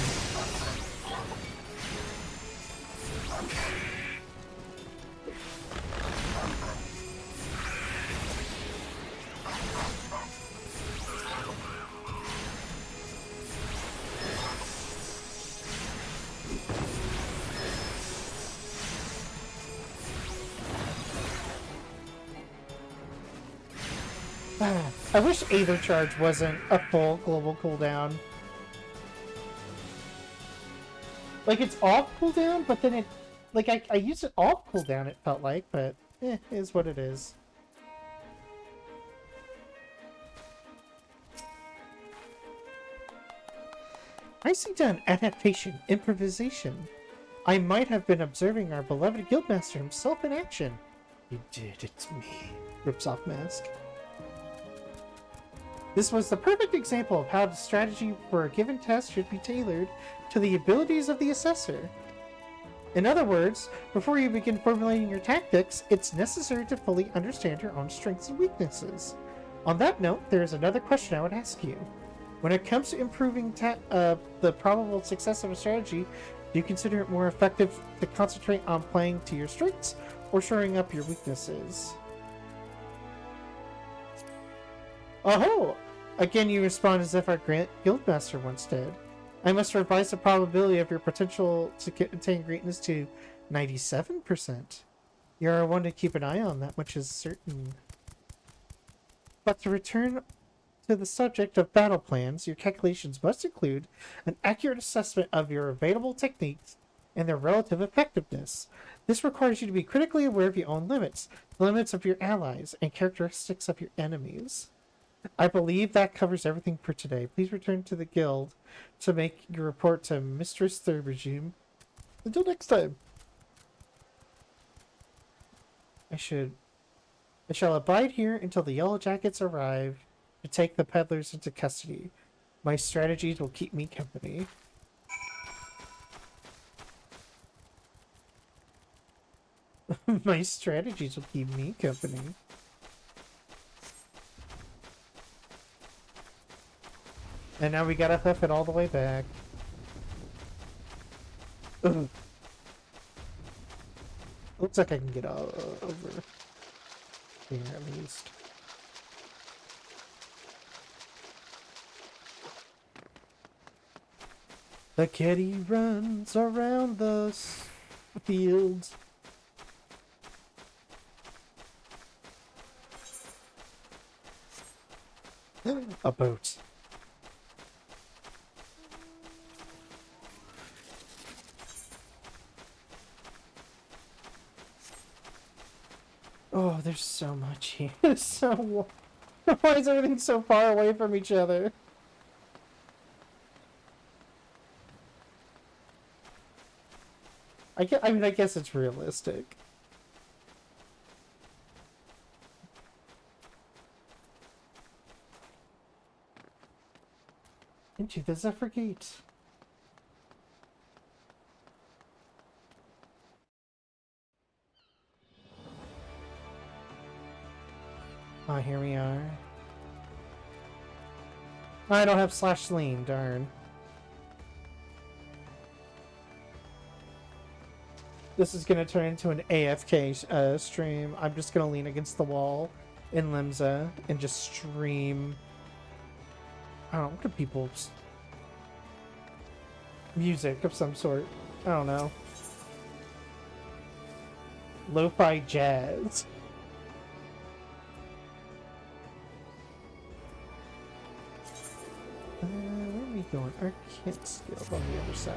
I wish Aether Charge wasn't a full global cooldown. Like, it's off cooldown, but then it... Like, I used it off cooldown, it felt like, but it is what it is. Nicely done. Adaptation. Improvisation. I might have been observing our beloved Guildmaster himself in action. You did, it's me. Rips off mask. This was the perfect example of how the strategy for a given task should be tailored to the abilities of the assessor. In other words, before you begin formulating your tactics, it's necessary to fully understand your own strengths and weaknesses. On that note, there is another question I would ask you. When it comes to improving the probable success of a strategy, do you consider it more effective to concentrate on playing to your strengths or shoring up your weaknesses? Oh! Again, you respond as if our Guildmaster once did. I must revise the probability of your potential to attain greatness to 97%. You're one to keep an eye on, that much is certain. But to return to the subject of battle plans, your calculations must include an accurate assessment of your available techniques and their relative effectiveness. This requires you to be critically aware of your own limits, the limits of your allies, and characteristics of your enemies. I believe that covers everything for today. Please return to the guild to make your report to Mistress Thurbergeme. Until next time. I shall abide here until the Yellow Jackets arrive to take the peddlers into custody. My strategies will keep me company. My strategies will keep me company. And now we gotta hoof it all the way back. Ugh. Looks like I can get all over here at least. The kitty runs around the fields. A boat. Oh, there's so much here. So why is everything so far away from each other? I guess it's realistic. Into the Zephyr Gate. Ah, here we are. I don't have /lean, darn. This is gonna turn into an AFK stream. I'm just gonna lean against the wall in Limsa and just stream. I don't know, what are people's music of some sort? I don't know. Lo-fi jazz. Where are we going? Our kit skills on the other side.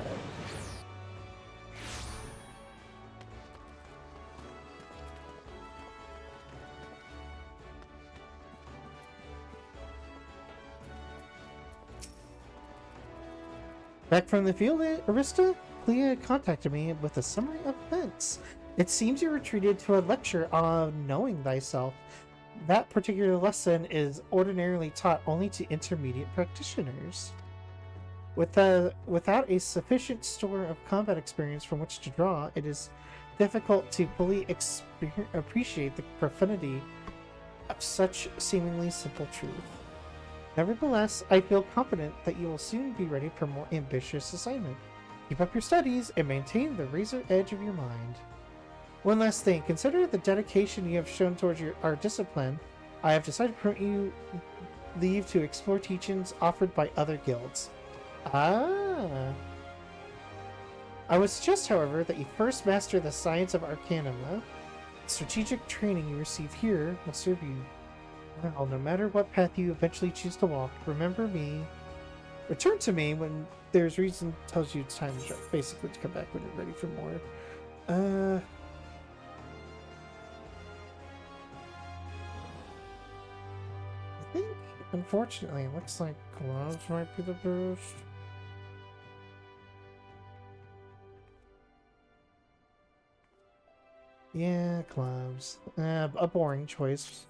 Back from the field, Arista? Clea contacted me with a summary of events. It seems you were treated to a lecture on knowing thyself. That particular lesson is ordinarily taught only to intermediate practitioners. Without a sufficient store of combat experience from which to draw, it is difficult to fully appreciate the profundity of such seemingly simple truth. Nevertheless, I feel confident that you will soon be ready for a more ambitious assignment. Keep up your studies and maintain the razor edge of your mind. One last thing, consider the dedication you have shown towards our discipline. I have decided to permit you leave to explore teachings offered by other guilds. Ah. I would suggest, however, that you first master the science of Arcanum. Strategic training you receive here will serve you well, no matter what path you eventually choose to walk. Remember me. Return to me when there's reason tells you it's time to basically to come back when you're ready for more. I think, unfortunately, it looks like gloves might be the best. Yeah, gloves. A boring choice.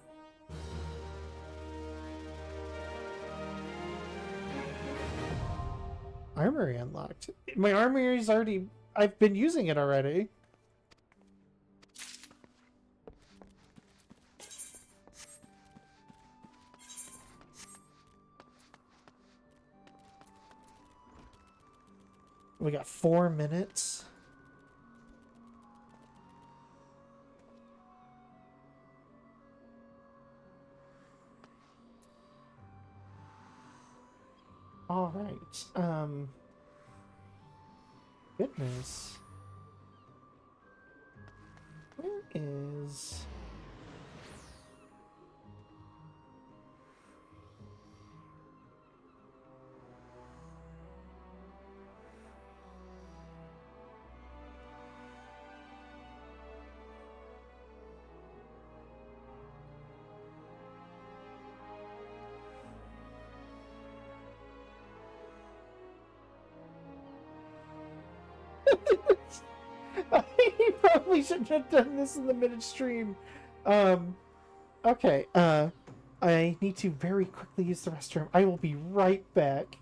Armory unlocked. My armory's already... I've been using it already. We got 4 minutes. All right. Goodness. Where is... I probably shouldn't have done this in the mid-stream. Okay, I need to very quickly use the restroom. I will be right back.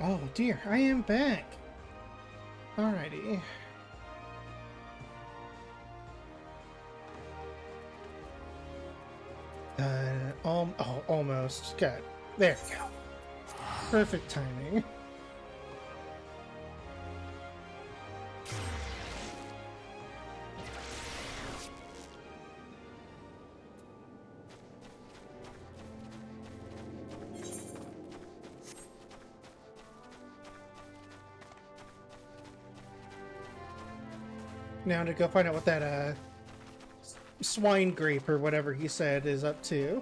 Oh dear, I am back. Alrighty. Almost. Got it. There we go. Perfect timing. Now to go find out what that swine grape or whatever he said is up to.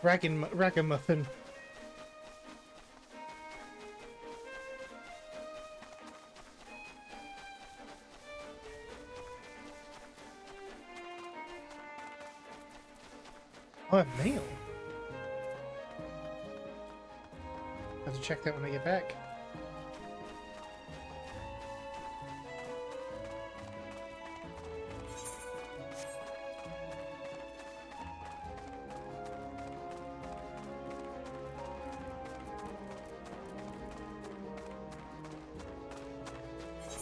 Ragamuffin. Oh, I have mail. I have to check that when I get back.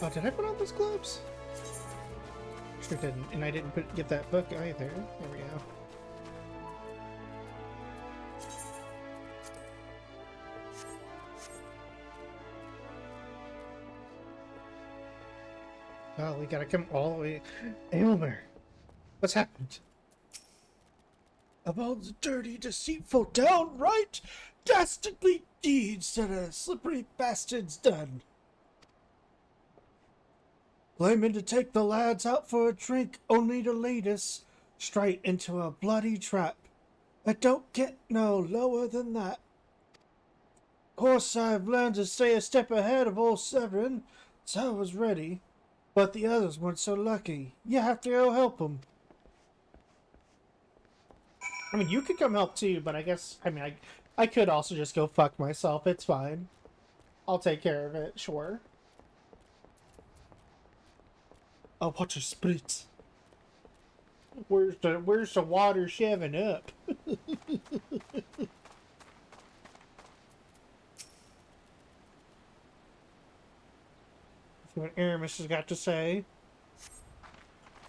Oh, did I put on those gloves? Sure didn't, and I didn't get that book either. There we go. Oh, we gotta come all the way. Aylmer, what's happened? About the dirty, deceitful, downright dastardly deeds that a slippery bastard's done. Claiming to take the lads out for a drink only to lead us straight into a bloody trap that don't get no lower than that. Of course, I've learned to stay a step ahead of old Severin, so I was ready. But the others weren't so lucky. You have to go help them. I mean, you could come help too, but I guess, I could also just go fuck myself. It's fine. I'll take care of it, sure. Oh, watch your spritz. Where's the water shoving up? See what Aramis has got to say.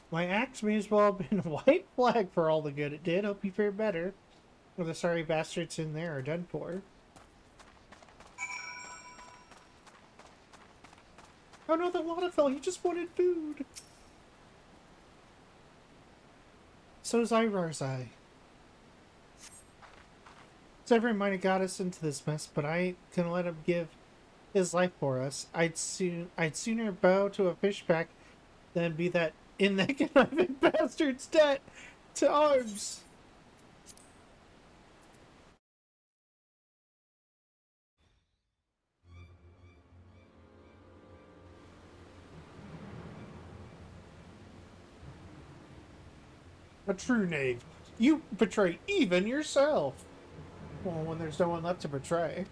My axe may as well have been a white flag for all the good it did. Hope you fare better. Or the sorry bastards in there are done for. Oh no, the water fell. He just wanted food. So's Irar's eye. Severin might have got us into this mess, but I ain't gonna let him give his life for us. I'd sooner bow to a fishback than be that in that conniving bastard's debt to arms. A true knave. You betray even yourself. Well, when there's no one left to betray.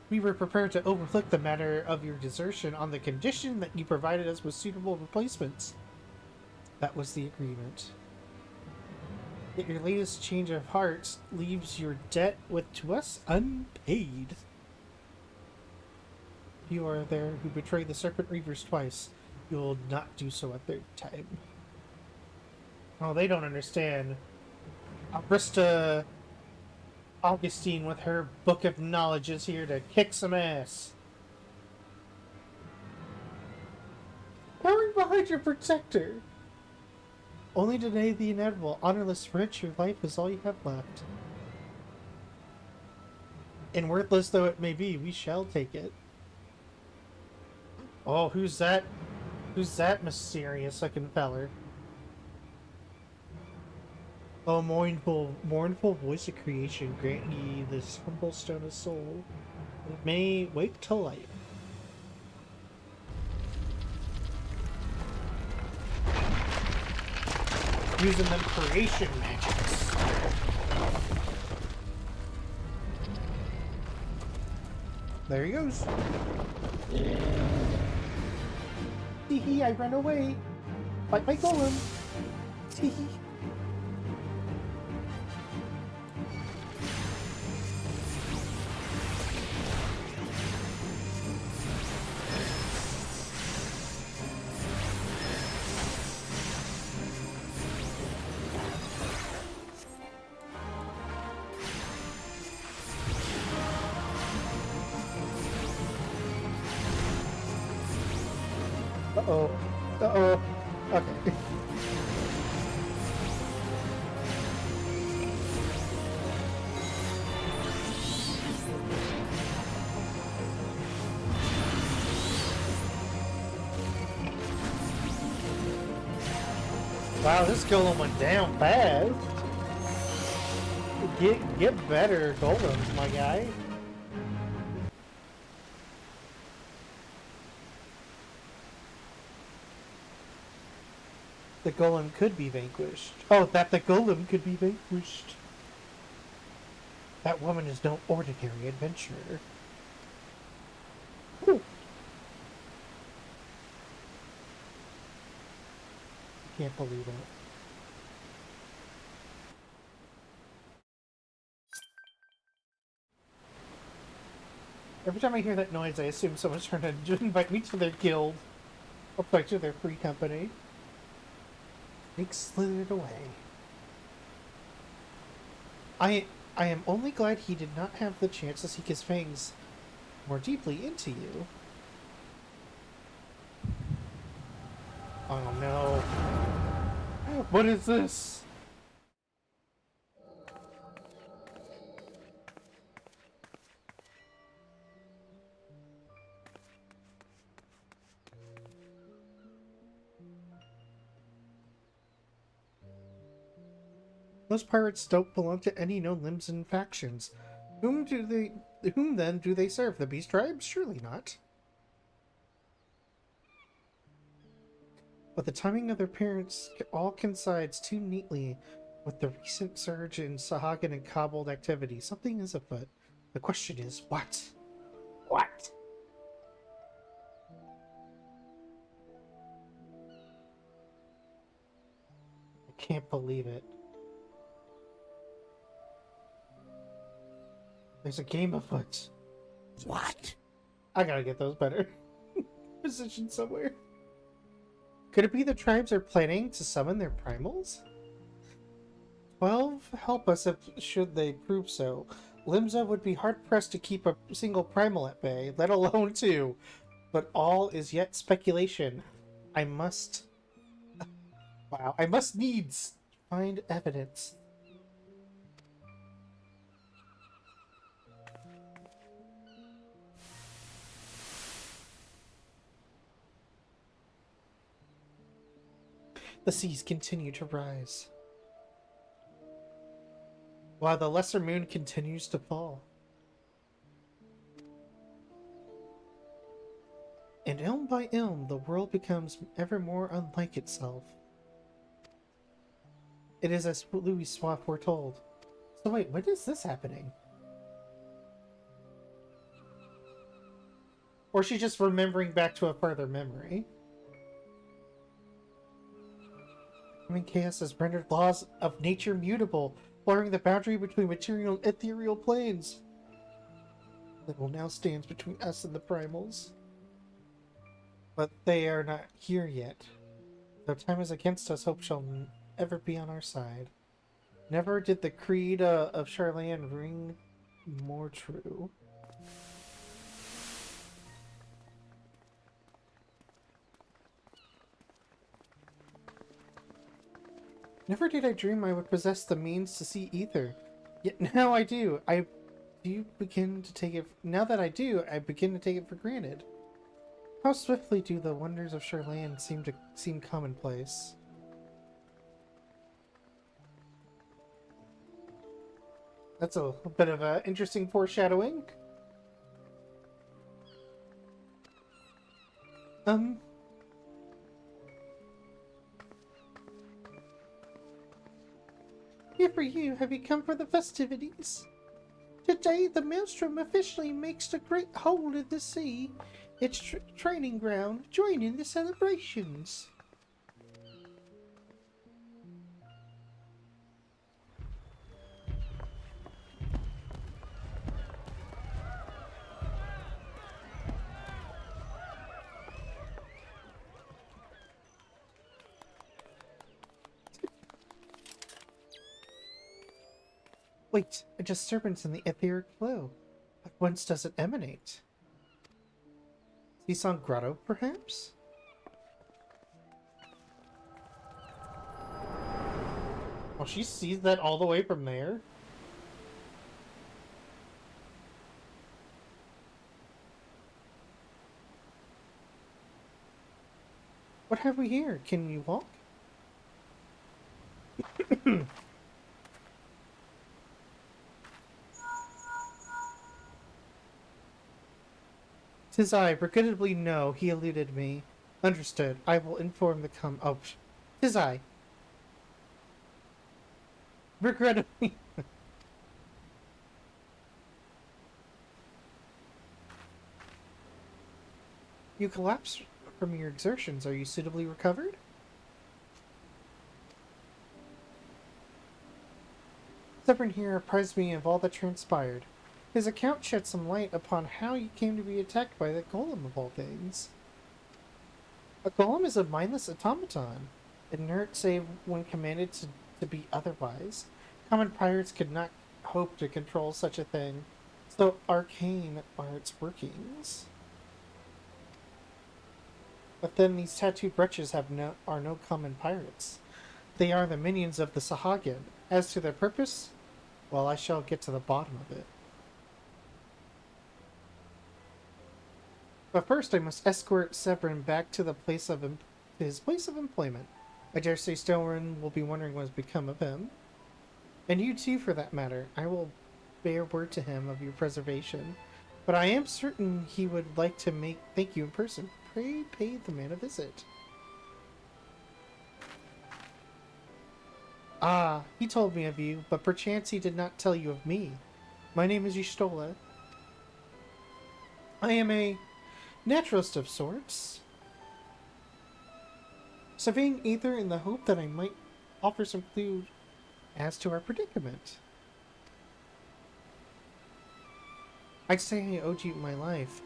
We were prepared to overlook the matter of your desertion on the condition that you provided us with suitable replacements. That was the agreement. Yet your latest change of heart leaves your debt to us unpaid. You are there who betrayed the Serpent Reavers twice. You will not do so a third time. Oh, they don't understand. Arista Augustine with her book of knowledge is here to kick some ass. Cowering behind your protector. Only today the inevitable, honorless rich, your life is all you have left. And worthless though it may be, we shall take it. Oh, who's that? Who's that mysterious looking feller? Oh, mournful voice of creation, grant ye this humble stone of soul, that it may wake to life. Using them creation magics. There he goes. Hee hee, I ran away. Fight my golem! Tee. Uh-oh. Uh-oh. Okay. Wow, this golem went down fast. Get better golems, my guy. The golem could be vanquished. Oh, that the golem could be vanquished. That woman is no ordinary adventurer. Whew. Can't believe it. Every time I hear that noise, I assume someone's trying to invite me to their guild. Or like to their free company. Snake slithered away. I am only glad he did not have the chance to seek his fangs more deeply into you. Oh no. What is this? Those pirates don't belong to any known Limson factions. Whom then do they serve? The Beast Tribes? Surely not. But the timing of their appearance all coincides too neatly with the recent surge in Sahagan and Kobold activity. Something is afoot. The question is, what? What? I can't believe it. There's a game afoot. What? I gotta get those better positioned somewhere. Could it be the tribes are planning to summon their primals? 12 help us if should they prove so. Limsa would be hard-pressed to keep a single primal at bay, let alone two. But all is yet speculation. I must... Wow, I must needs find evidence. The seas continue to rise, while the lesser moon continues to fall. And ilm by ilm, the world becomes ever more unlike itself. It is as Louis Swa foretold. So wait, when is this happening? Or is she just remembering back to a further memory? Chaos has rendered laws of nature mutable, blurring the boundary between material and ethereal planes. Little now stands between us and the primals. But they are not here yet. Though time is against us, hope shall ever be on our side. Never did the creed of Charlan ring more true. Never did I dream I would possess the means to see ether. Yet now I do. Now that I do, I begin to take it for granted. How swiftly do the wonders of Charlan seem commonplace. That's a bit of an interesting foreshadowing. Here for you. Have you come for the festivities? Today, the Maelstrom officially makes a great hole in the sea. Its training ground. Join in the celebrations. Wait, a disturbance in the etheric flow. But whence does it emanate? Seasong Grotto, perhaps? Oh, she sees that all the way from there? What have we here? Can you walk? Tis I, regrettably no, he eluded me. Understood. I will inform the oh, tis I. Regrettably. You collapsed from your exertions. Are you suitably recovered? Severin here apprised me of all that transpired. His account shed some light upon how you came to be attacked by the golem of all things. A golem is a mindless automaton, inert save when commanded to be otherwise. Common pirates could not hope to control such a thing, so arcane are its workings. But then these tattooed wretches are no common pirates. They are the minions of the Sahagin. As to their purpose, well, I shall get to the bottom of it. But first I must escort Severin back to his place of employment. I dare say Stelrin will be wondering what has become of him. And you too, for that matter. I will bear word to him of your preservation. But I am certain he would like to thank you in person. Pray pay the man a visit. Ah, he told me of you, but perchance he did not tell you of me. My name is Y'shtola. I am a naturalist of sorts, surveying Aether in the hope that I might offer some clue as to our predicament. I'd say I owed you my life,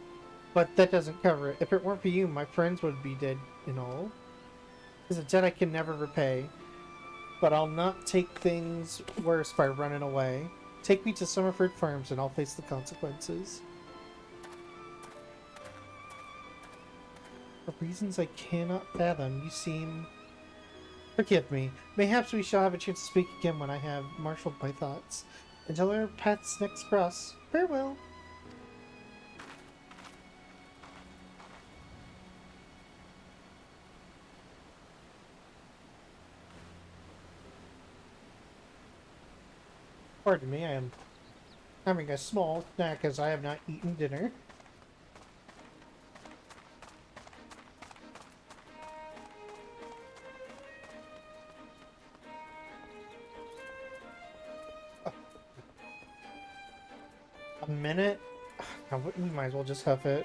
but that doesn't cover it. If it weren't for you, my friends would be dead and all. It's a debt I can never repay. But I'll not take things worse by running away. Take me to Summerford Farms and I'll face the consequences. For reasons I cannot fathom, you seem... Forgive me. Mayhaps we shall have a chance to speak again when I have marshaled my thoughts. Until our paths next cross, farewell. Pardon me, I am having a small snack as I have not eaten dinner. A minute? We might as well just huff it.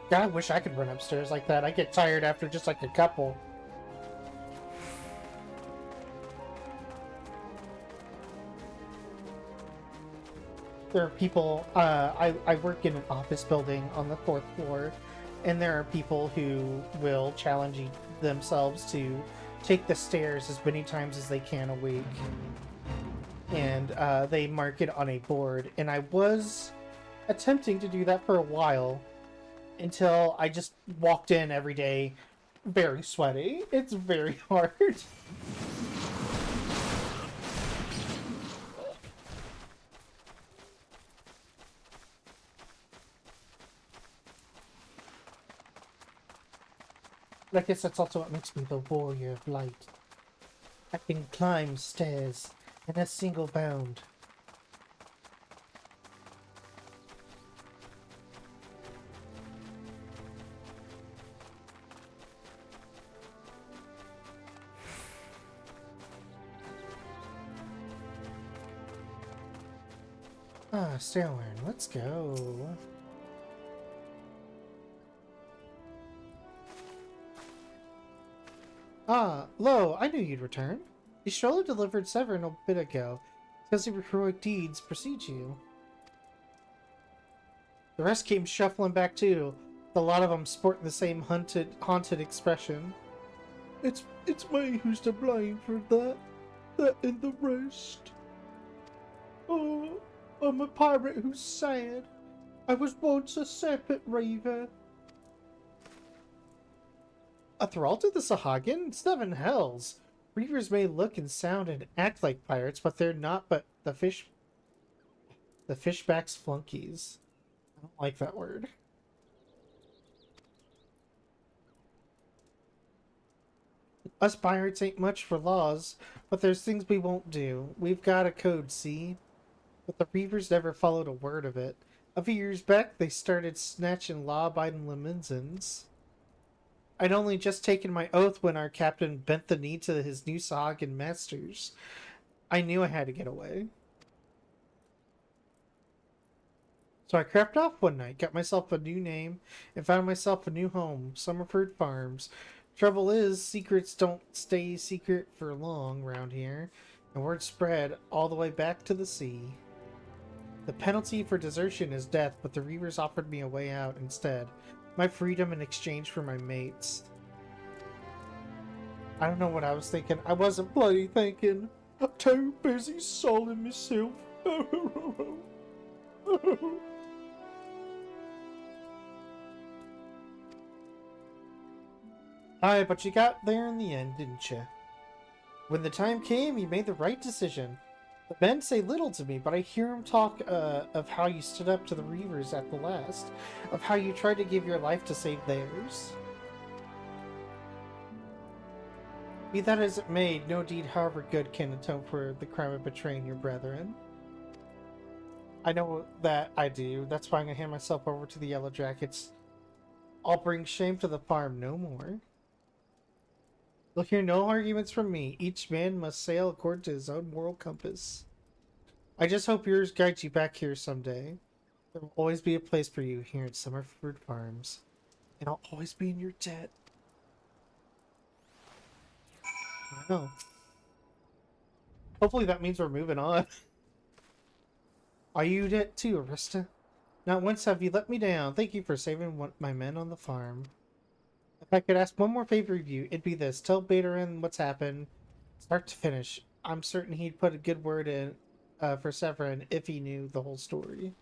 God, I wish I could run upstairs like that. I get tired after just like a couple. There are people, I work in an office building on the 4th floor, and there are people who will challenge themselves to take the stairs as many times as they can a week. And they mark it on a board, and I was attempting to do that for a while until I just walked in every day very sweaty. It's very hard. I guess that's also what makes me the warrior of light. I can climb stairs in a single bound. Ah, Stairwern, let's go. Ah, lo, I knew you'd return. The stroller delivered Severin a bit ago. Because your heroic deeds precede you. The rest came shuffling back too, with a lot of them sporting the same haunted expression. It's me who's to blame for that and the rest. Oh, I'm a pirate who's sad. I was once a Sept Reaver. A thrall to the Sahagin? Seven hells. Reavers may look and sound and act like pirates, but they're not but the fishbacks flunkies. I don't like that word. Us pirates ain't much for laws, but there's things we won't do. We've got a code, see? But the Reavers never followed a word of it. A few years back, they started snatching law-abiding limousines. I'd only just taken my oath when our captain bent the knee to his new Sahagin masters. I knew I had to get away. So I crept off one night, got myself a new name, and found myself a new home, Summerford Farms. Trouble is, secrets don't stay secret for long round here, and word spread all the way back to the sea. The penalty for desertion is death, but the Reavers offered me a way out instead. My freedom in exchange for my mates. I don't know what I was thinking. I wasn't bloody thinking. I'm too busy soling myself. Aye, but you got there in the end, didn't you? When the time came, you made the right decision. The men say little to me, but I hear them talk of how you stood up to the Reavers at the last, of how you tried to give your life to save theirs. Be that as it may, no deed however good can atone for the crime of betraying your brethren. I know that I do. That's why I'm gonna hand myself over to the Yellow Jackets. I'll bring shame to the farm no more. You'll hear no arguments from me. Each man must sail according to his own moral compass. I just hope yours guides you back here someday. There will always be a place for you here at Summerford Farms. And I'll always be in your debt. I know. Hopefully that means we're moving on. Are you debt too, Arista? Not once have you let me down. Thank you for saving my men on the farm. If I could ask one more favor of you, it'd be this. Tell Baterin what's happened, start to finish. I'm certain he'd put a good word in for Severin if he knew the whole story.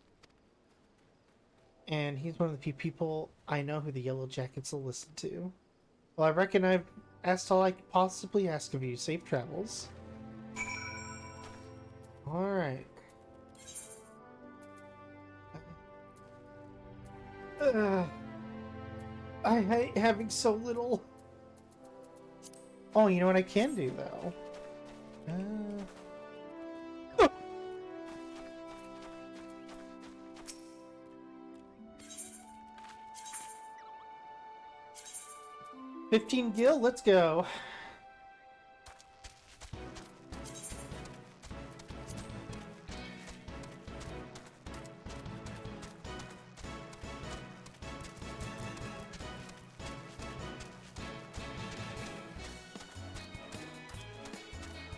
And he's one of the few people I know who the Yellow Jackets will listen to. Well, I reckon I've asked all I could possibly ask of you. Safe travels. Alright. I hate having so little. Oh, you know what I can do, though? 15 gil, let's go.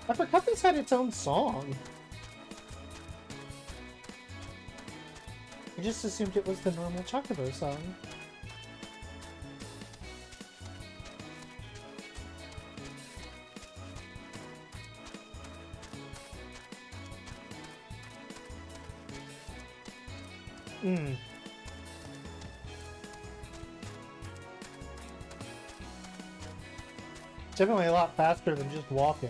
I forgot this had its own song. I just assumed it was the normal Chocobo song. Definitely a lot faster than just walking.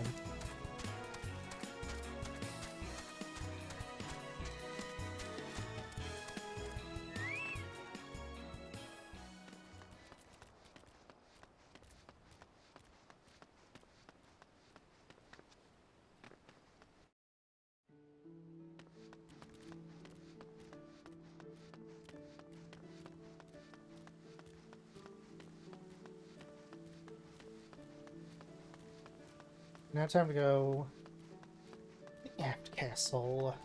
Now time to go to the Aft Castle.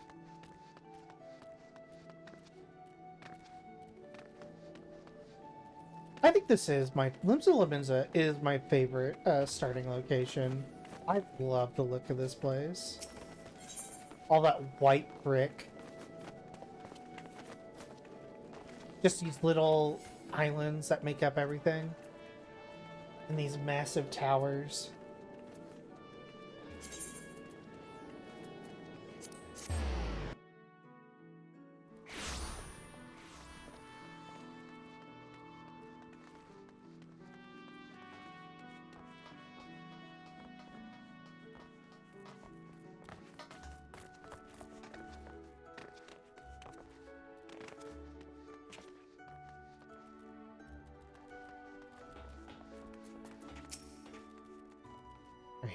I think this is my Limsa Limenza is my favorite starting location. I love the look of this place. All that white brick. Just these little islands that make up everything. And these massive towers.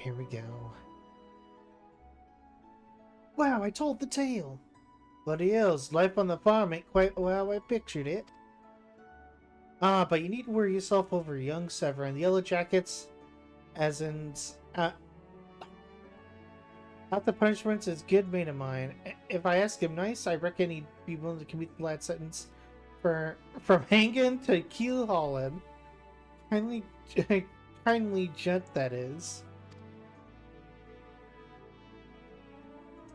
Here we go. Wow, I told the tale. Bloody hills, life on the farm ain't quite how I pictured it. Ah, but you needn't worry yourself over young Severin. The Yellow Jackets, as in... Out the punishments is good mate of mine. If I ask him nice, I reckon he'd be willing to commute the lad's sentence from hanging to keel hauling. Kindly gent, that is.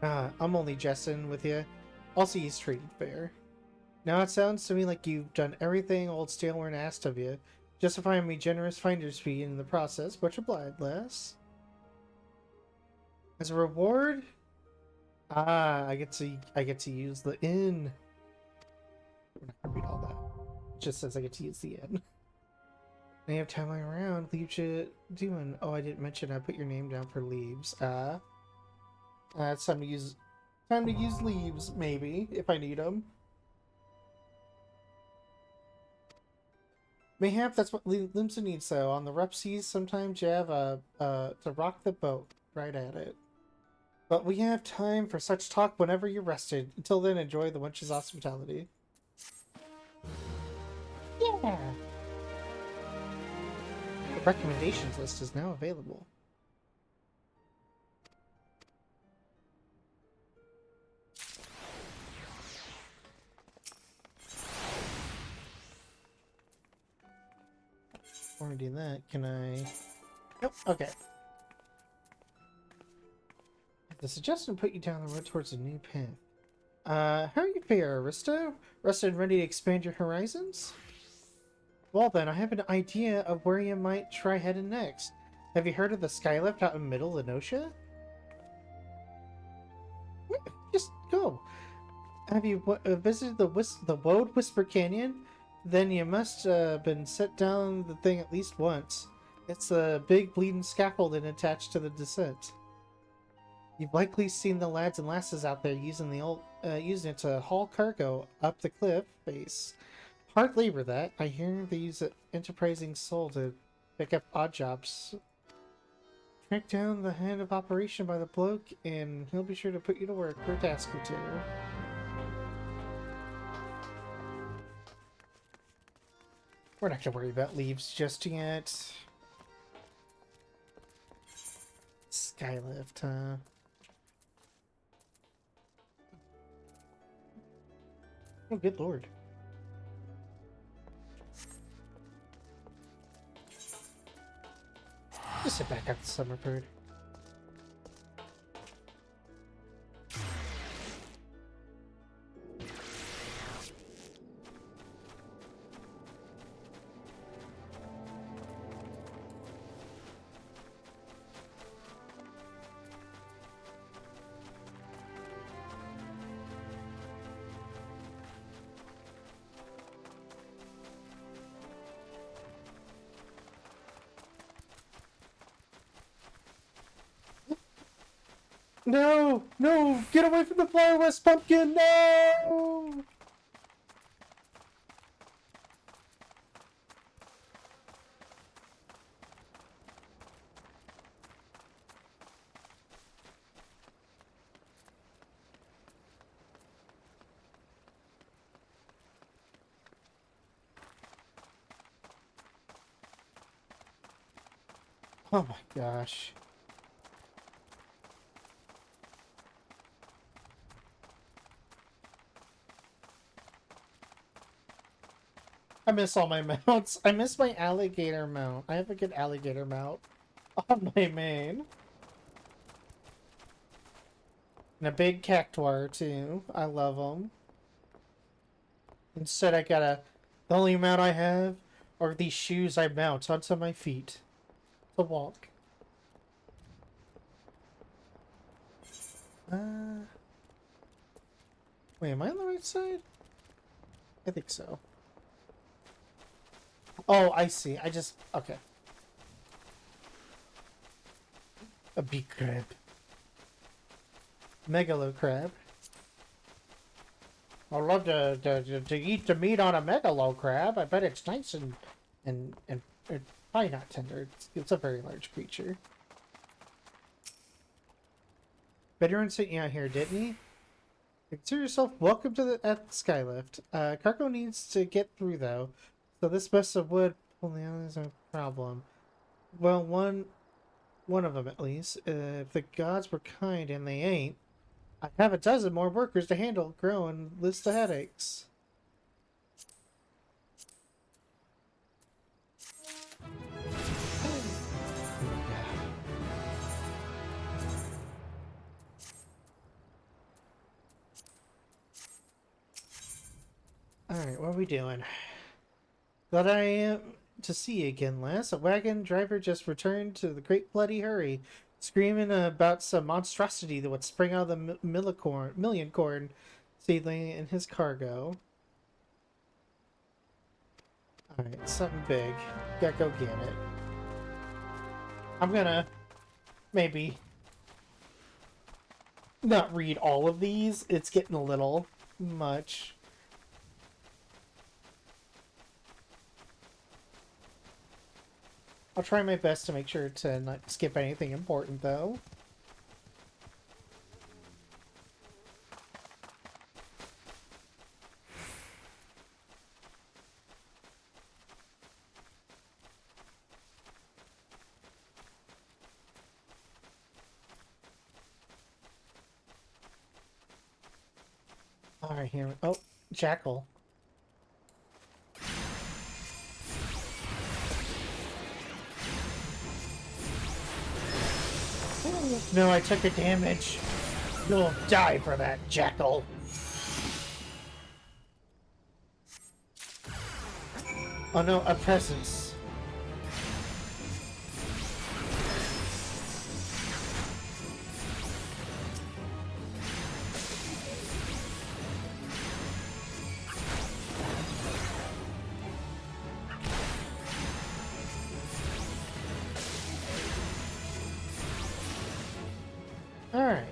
I'm only jesting with you. Also, he's treated fair. Now it sounds to me like you've done everything old Stalewern asked of you, justifying me generous finder's fee in the process. Much obliged, lass. As a reward, I get to use the inn. We're not gonna read all that. It just says I get to use the inn. I have time lying around. Leaves you doing? Oh, I didn't mention I put your name down for leaves. It's time to use leaves, maybe, if I need them. Mayhap that's what Limsa needs, though. On the rough seas, sometimes you have to rock the boat right at it. But we have time for such talk whenever you're rested. Until then, enjoy the wench's hospitality. Yeah! The recommendations list is now available. Before I do that, can I... Nope, okay. The suggestion put you down the road towards a new path. How are you fare, Aristo? Rested and ready to expand your horizons? Well then, I have an idea of where you might try heading next. Have you heard of the Skylift out in the middle of Nosha? Just go. Have you visited the Woad Whisper Canyon? Then you must have been set down the thing at least once. It's a big bleeding scaffolding attached to the descent. You've likely seen the lads and lasses out there using it to haul cargo up the cliff face. Hard labor, that. I hear they use an enterprising soul to pick up odd jobs. Track down the head of operation by the bloke, and he'll be sure to put you to work for a task or two. We're not gonna worry about leaves just yet. Skylift, huh? Oh, good lord. Just sit back at the summer bird. No! No! Get away from the Far West Pumpkin! No! Oh my gosh. I miss all my mounts. I miss my alligator mount. I have a good alligator mount on my main. And a big cactuar, too. I love them. Instead, I gotta. The only amount I have are these shoes I mount onto my feet to walk. Wait, am I on the right side? I think so. Oh, I see. I just... Okay. A bee crab. Megalo crab. I'd love to eat the meat on a megalo crab. I bet it's nice and probably not tender. It's a very large creature. Veteran sent you out here, didn't he? Consider yourself welcome to the at Skylift. Cargo needs to get through though, so this mess of wood pulling out is a problem. Well, one of them at least. If the gods were kind, and they ain't, I'd have a dozen more workers to handle, grow, and list the headaches. Alright, what are we doing? Glad I am to see you again, lass. A wagon driver just returned to the great bloody hurry, screaming about some monstrosity that would spring out of the million corn seedling in his cargo. Alright, something big. Gotta go get it. I'm gonna maybe not read all of these. It's getting a little much. I'll try my best to make sure to not skip anything important, though. Alright, here we... Oh, Jackal. No, I took a damage. You'll die for that, Jackal. Oh no, a presence. Alright.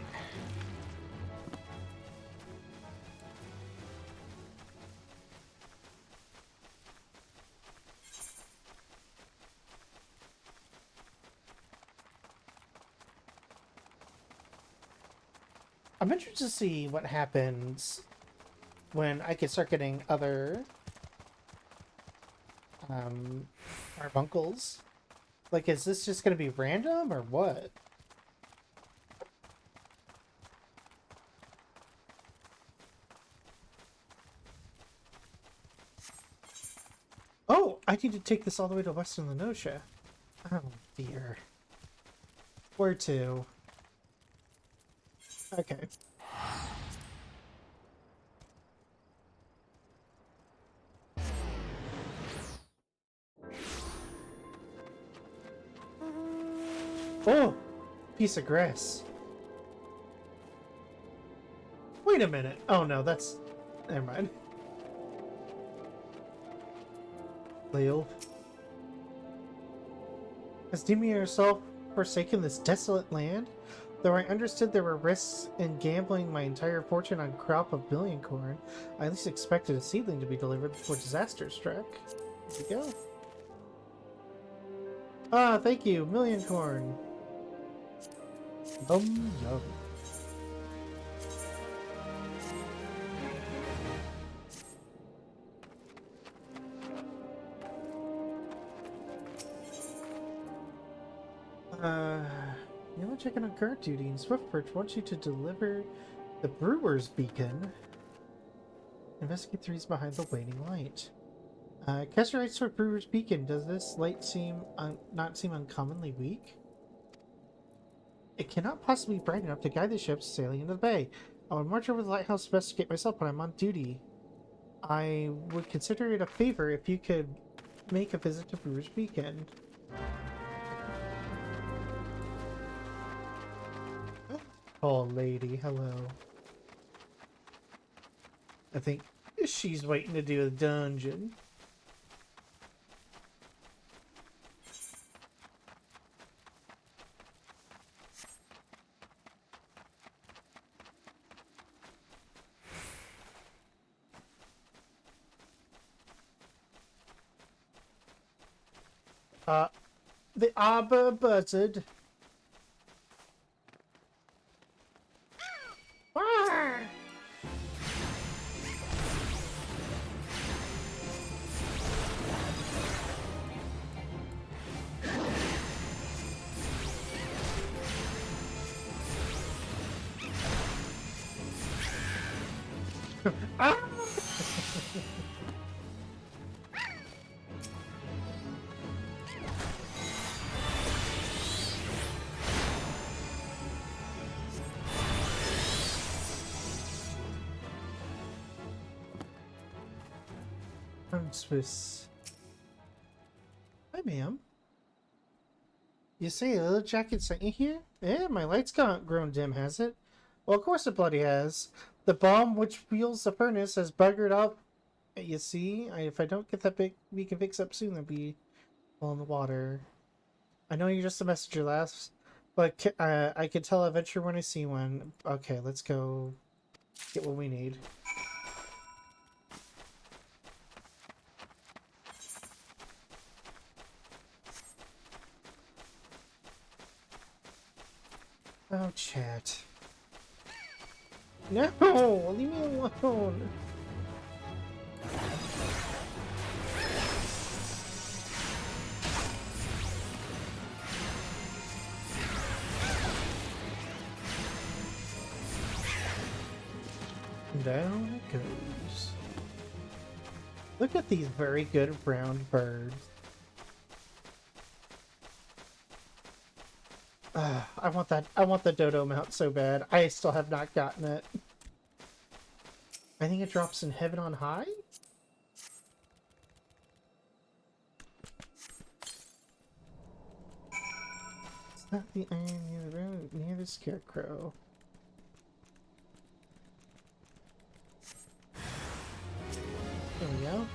I'm interested to see what happens when I can start getting other carbuncles. Like, is this just gonna be random or what? Oh, I need to take this all the way to Western Lenosha. Oh dear. Where to? Okay. Oh! Piece of grass. Wait a minute. Oh no, that's... Never mind. Leo. Has Demi herself forsaken this desolate land? Though I understood there were risks in gambling my entire fortune on crop of billion corn, I at least expected a seedling to be delivered before disaster struck. Here we go. Ah, thank you, million corn. Yum. You're checking on guard duty, and Swiftbridge wants you to deliver the Brewer's Beacon. Investigate the reason behind the waning light. Cast your eyes toward Brewer's Beacon. Does this light not seem uncommonly weak? It cannot possibly be bright enough to guide the ships sailing into the bay. I will march over the lighthouse to investigate myself when I'm on duty. I would consider it a favor if you could make a visit to Brewers Weekend. Oh, lady, hello. I think she's waiting to do a dungeon. The arbor buzzard. Ah! Ah! I'm Swiss. Hi, ma'am. You say a little jacket sent you here? Eh, my light's grown dim, has it? Well, of course it bloody has. The bomb which fuels the furnace has buggered up. You see, if I don't get that big beacon fixed up soon, they'll be all in the water. I know you're just a messenger, lass, but I can tell a venture when I see one. Okay, let's go get what we need. Oh, chat. No! Leave me alone! Down it goes. Look at these very good round birds. I want the dodo mount so bad. I still have not gotten it. I think it drops in heaven on high? It's not the iron near the road, near the scarecrow. There we go.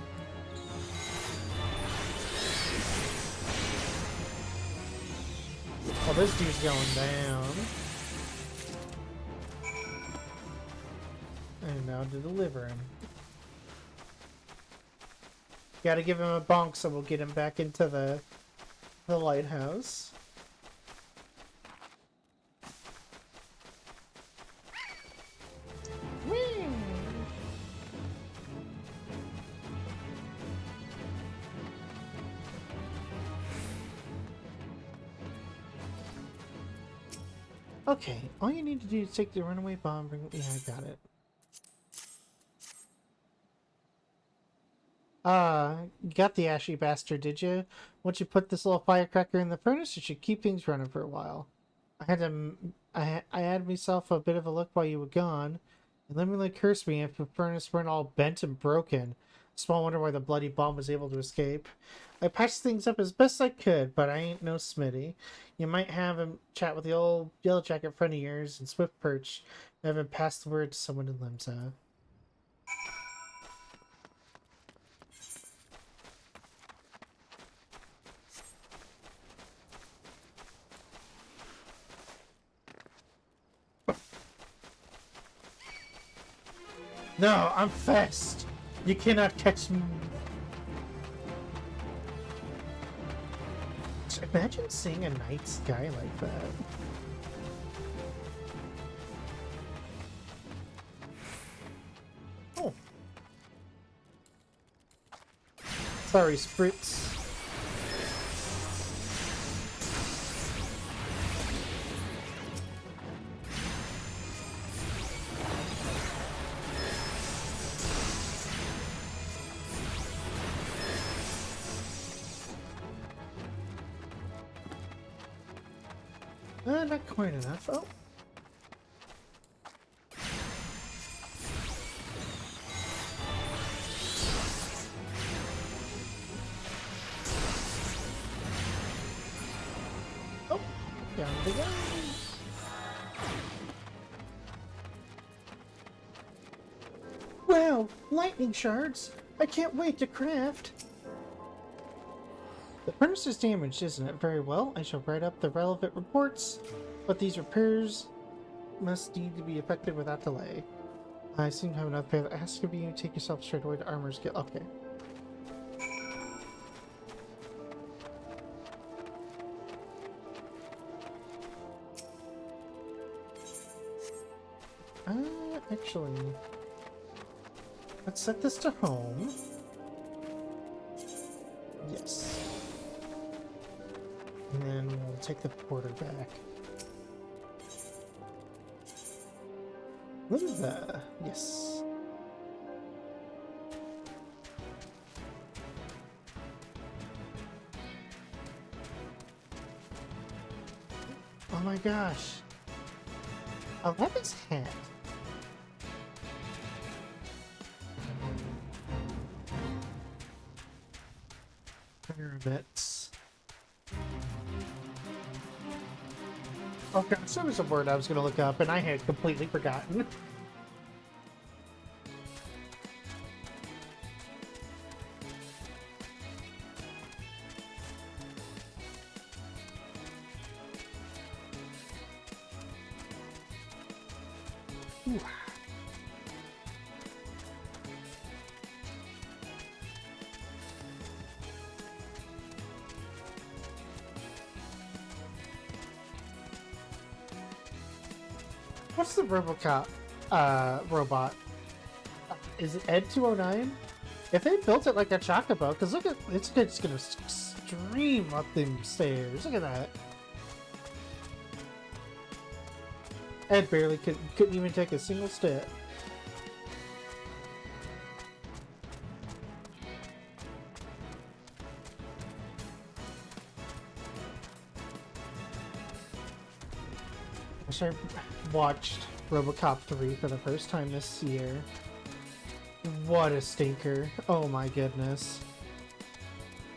Oh, this dude's going down. And now to deliver him. Gotta give him a bonk so we'll get him back into the lighthouse. Whee! Okay, all you need to do is take the runaway bomb. Yeah, I got it. You got the ashy bastard, did you? Once you put this little firecracker in the furnace, it should keep things running for a while. I had myself a bit of a look while you were gone, and let me curse me if the furnace weren't all bent and broken. Small wonder why the bloody bomb was able to escape. I patched things up as best I could, but I ain't no Smitty. You might have him chat with the old yellow jacket friend of yours in Swift Perch, and have him pass the word to someone in Limsa. No, I'm fast. You cannot catch me. Imagine seeing a night sky like that. Oh. Sorry, Spritz. Not quite enough. Oh. we go. Wow, lightning shards! I can't wait to craft! The furnace is damaged, isn't it? Very well, I shall write up the relevant reports, but these repairs must need to be effected without delay. I seem to have enough pay that has to be you. Take yourself straight away to Armor's Guild. Okay. Actually, let's set this to home. Yes. And then we'll take the porter back. What is that? Yes. Oh my gosh. I love his hat. Pyramids. Okay, so there's a word I was going to look up and I had completely forgotten. Ooh. What's the RoboCop robot? Is it Ed 209? If they built it like a Chocobo, because look at it's gonna stream up them stairs. Look at that. Ed barely couldn't even take a single step. I watched RoboCop 3 for the first time this year. What a stinker. Oh my goodness.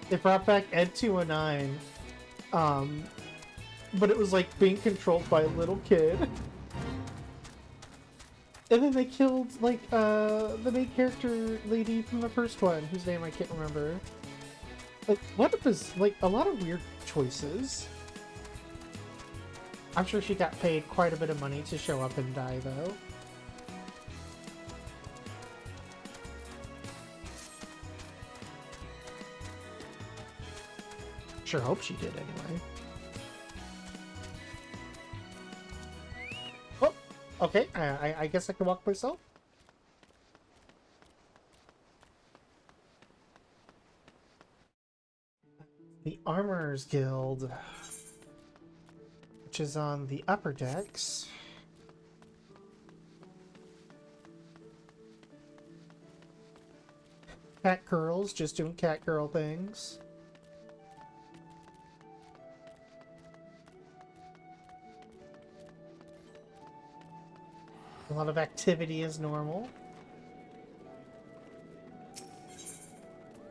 They brought back Ed 209, but it was like being controlled by a little kid. And then they killed like the main character lady from the first one, whose name I can't remember. Like, what was like a lot of weird choices. I'm sure she got paid quite a bit of money to show up and die, though. Sure hope she did, anyway. Oh, okay. I guess I can walk myself. The Armorer's Guild, which is on the upper decks. Cat girls just doing cat girl things. A lot of activity as normal.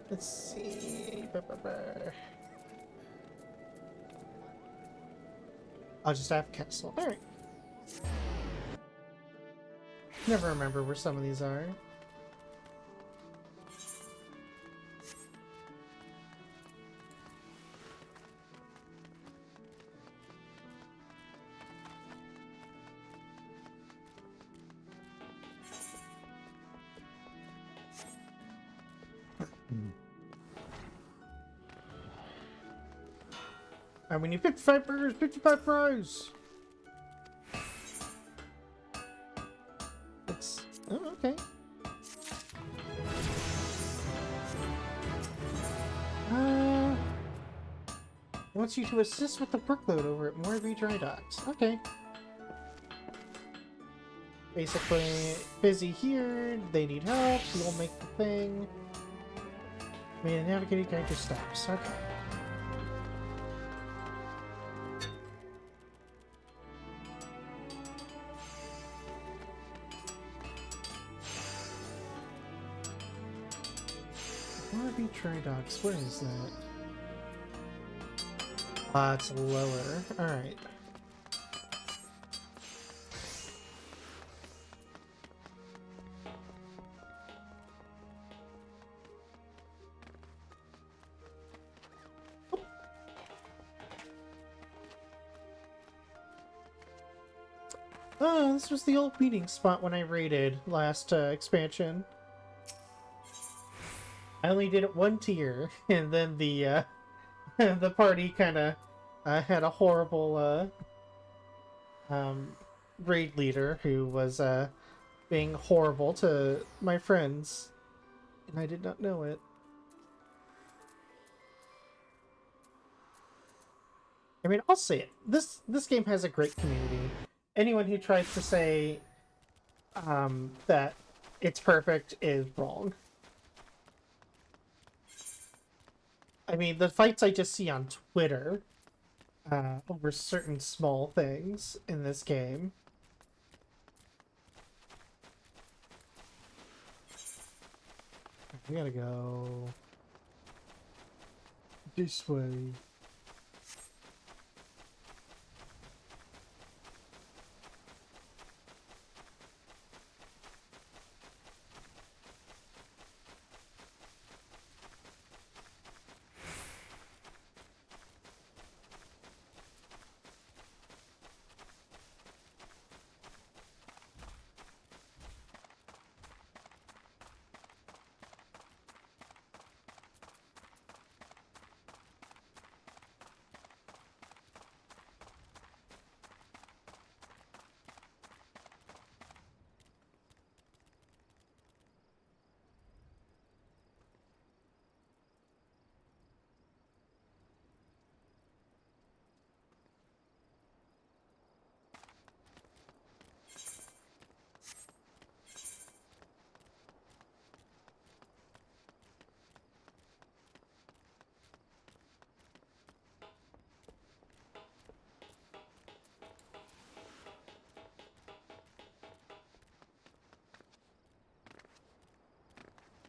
Let's see. I'll just have Castle. Alright. Never remember where some of these are. And we need 55 burgers, 55 fries! It's... oh, okay. Wants you to assist with the workload over at Moorby Dry Docks. Okay. Basically, busy here, they need help, you'll make the thing. May the navigating character steps. Okay. Moorby Dry Docks, where is that? It's lower. Alright. Oh, this was the old meeting spot when I raided last expansion. I only did it one tier, and then the the party kind of had a horrible um, raid leader who was being horrible to my friends, and I did not know it. I mean, I'll say it. This game has a great community. Anyone who tries to say that it's perfect is wrong. I mean, the fights I just see on Twitter over certain small things in this game. We gotta go this way.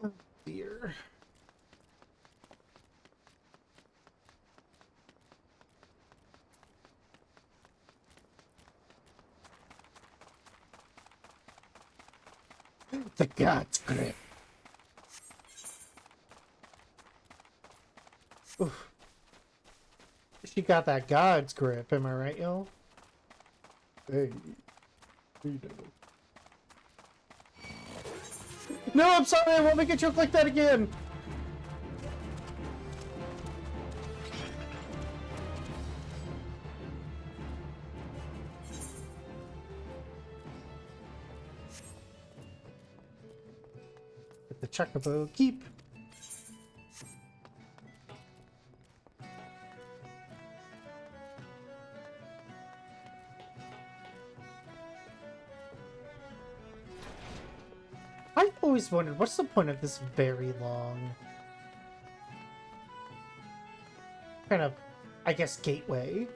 Oh dear. The God's grip. Oof. She got that God's grip, am I right, y'all? Hey, you know. No, I'm sorry, I won't make a joke like that again! With the chocobo keep. I've always wondered, what's the point of this very long kind of, I guess, gateway?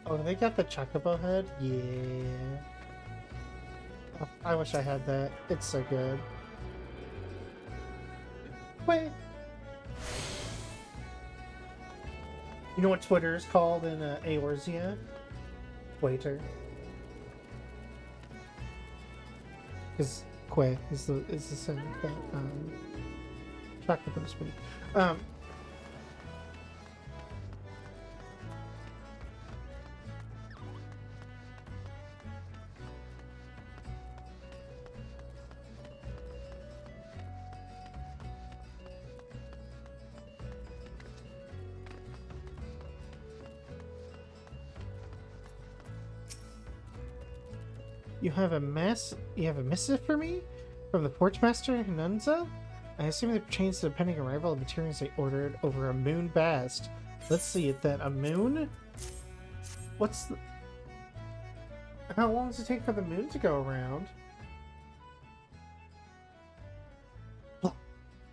Oh, they got the chocobo head? Yeah. Oh, I wish I had that. It's so good. Wait. You know what Twitter is called in Eorzea? Twitter. Because Quay is the same that chocobo speak. You have a missive for me? From the Porchmaster Nunza? I assume they've changed the pending arrival of materials they ordered over a moon bast. Let's see it then. A moon? What's the... How long does it take for the moon to go around?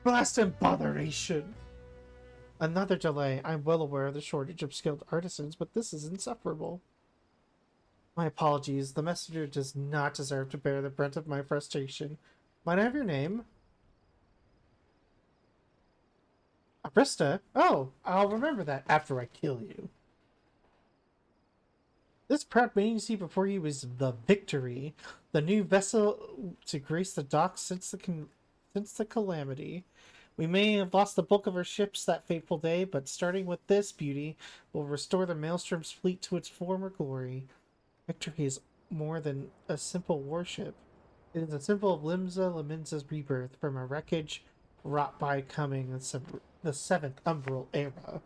Blast and botheration! Another delay. I'm well aware of the shortage of skilled artisans, but this is insufferable. My apologies. The messenger does not deserve to bear the brunt of my frustration. Might I have your name? Arista? Oh, I'll remember that after I kill you. This proud man you see before you is the Victory, the new vessel to grace the docks since the calamity. We may have lost the bulk of our ships that fateful day, but starting with this beauty, will restore the Maelstrom's fleet to its former glory. Victory is more than a simple warship. It is a symbol of Limsa Laminza's rebirth from a wreckage wrought by coming the seventh umbral era.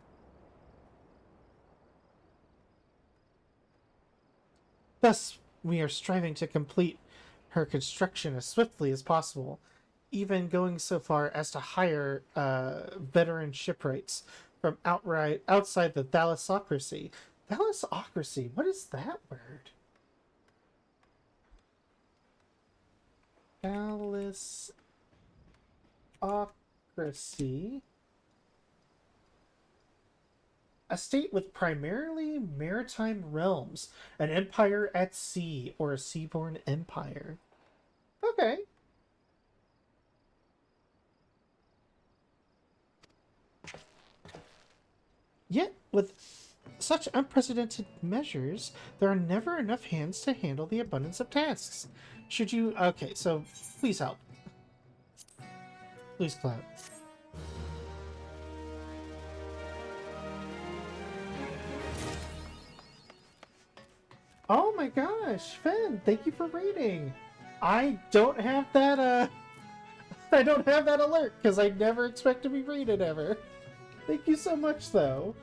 Thus, we are striving to complete her construction as swiftly as possible, even going so far as to hire veteran shipwrights from outside the Thalassocracy. Thalassocracy? What is that word? Thalassocracy. A state with primarily maritime realms, an empire at sea, or a seaborne empire. Okay. Yet, with such unprecedented measures, there are never enough hands to handle the abundance of tasks. Should you... Okay, so please help. Please clap. Oh my gosh, Fen, thank you for reading. I don't have that, I don't have that alert, because I never expect to be rated ever. Thank you so much, though.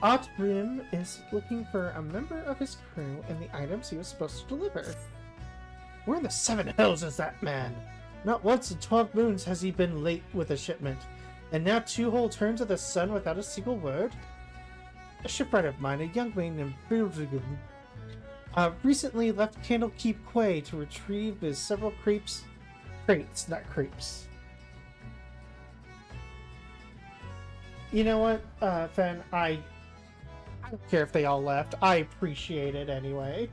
Otbrim is looking for a member of his crew and the items he was supposed to deliver. Where in the seven hells is that man? Not once in 12 moons has he been late with a shipment, and now 2 whole turns of the sun without a single word? A shipwright of mine, a young man named Bilzigum, recently left Candlekeep Quay to retrieve his several crates, not crepes. You know what, Fen, I don't care if they all left. I appreciate it anyway.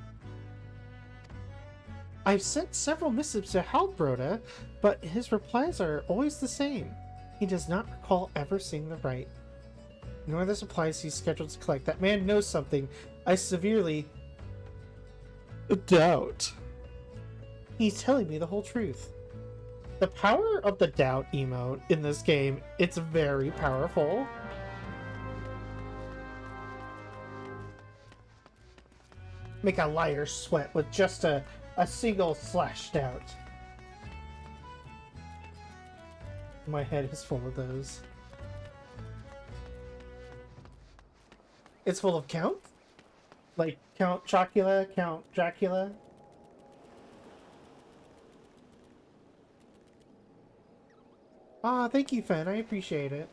I've sent several missives to Halbroda, but his replies are always the same. He does not recall ever seeing the right, nor the supplies he's scheduled to collect. That man knows something I severely doubt. He's telling me the whole truth. The power of the doubt emote in this game, it's very powerful. Make a liar sweat with just a single slash doubt. My head is full of those. It's full of Count? Like Count Chocula, Count Dracula? Ah, thank you, Fen. I appreciate it.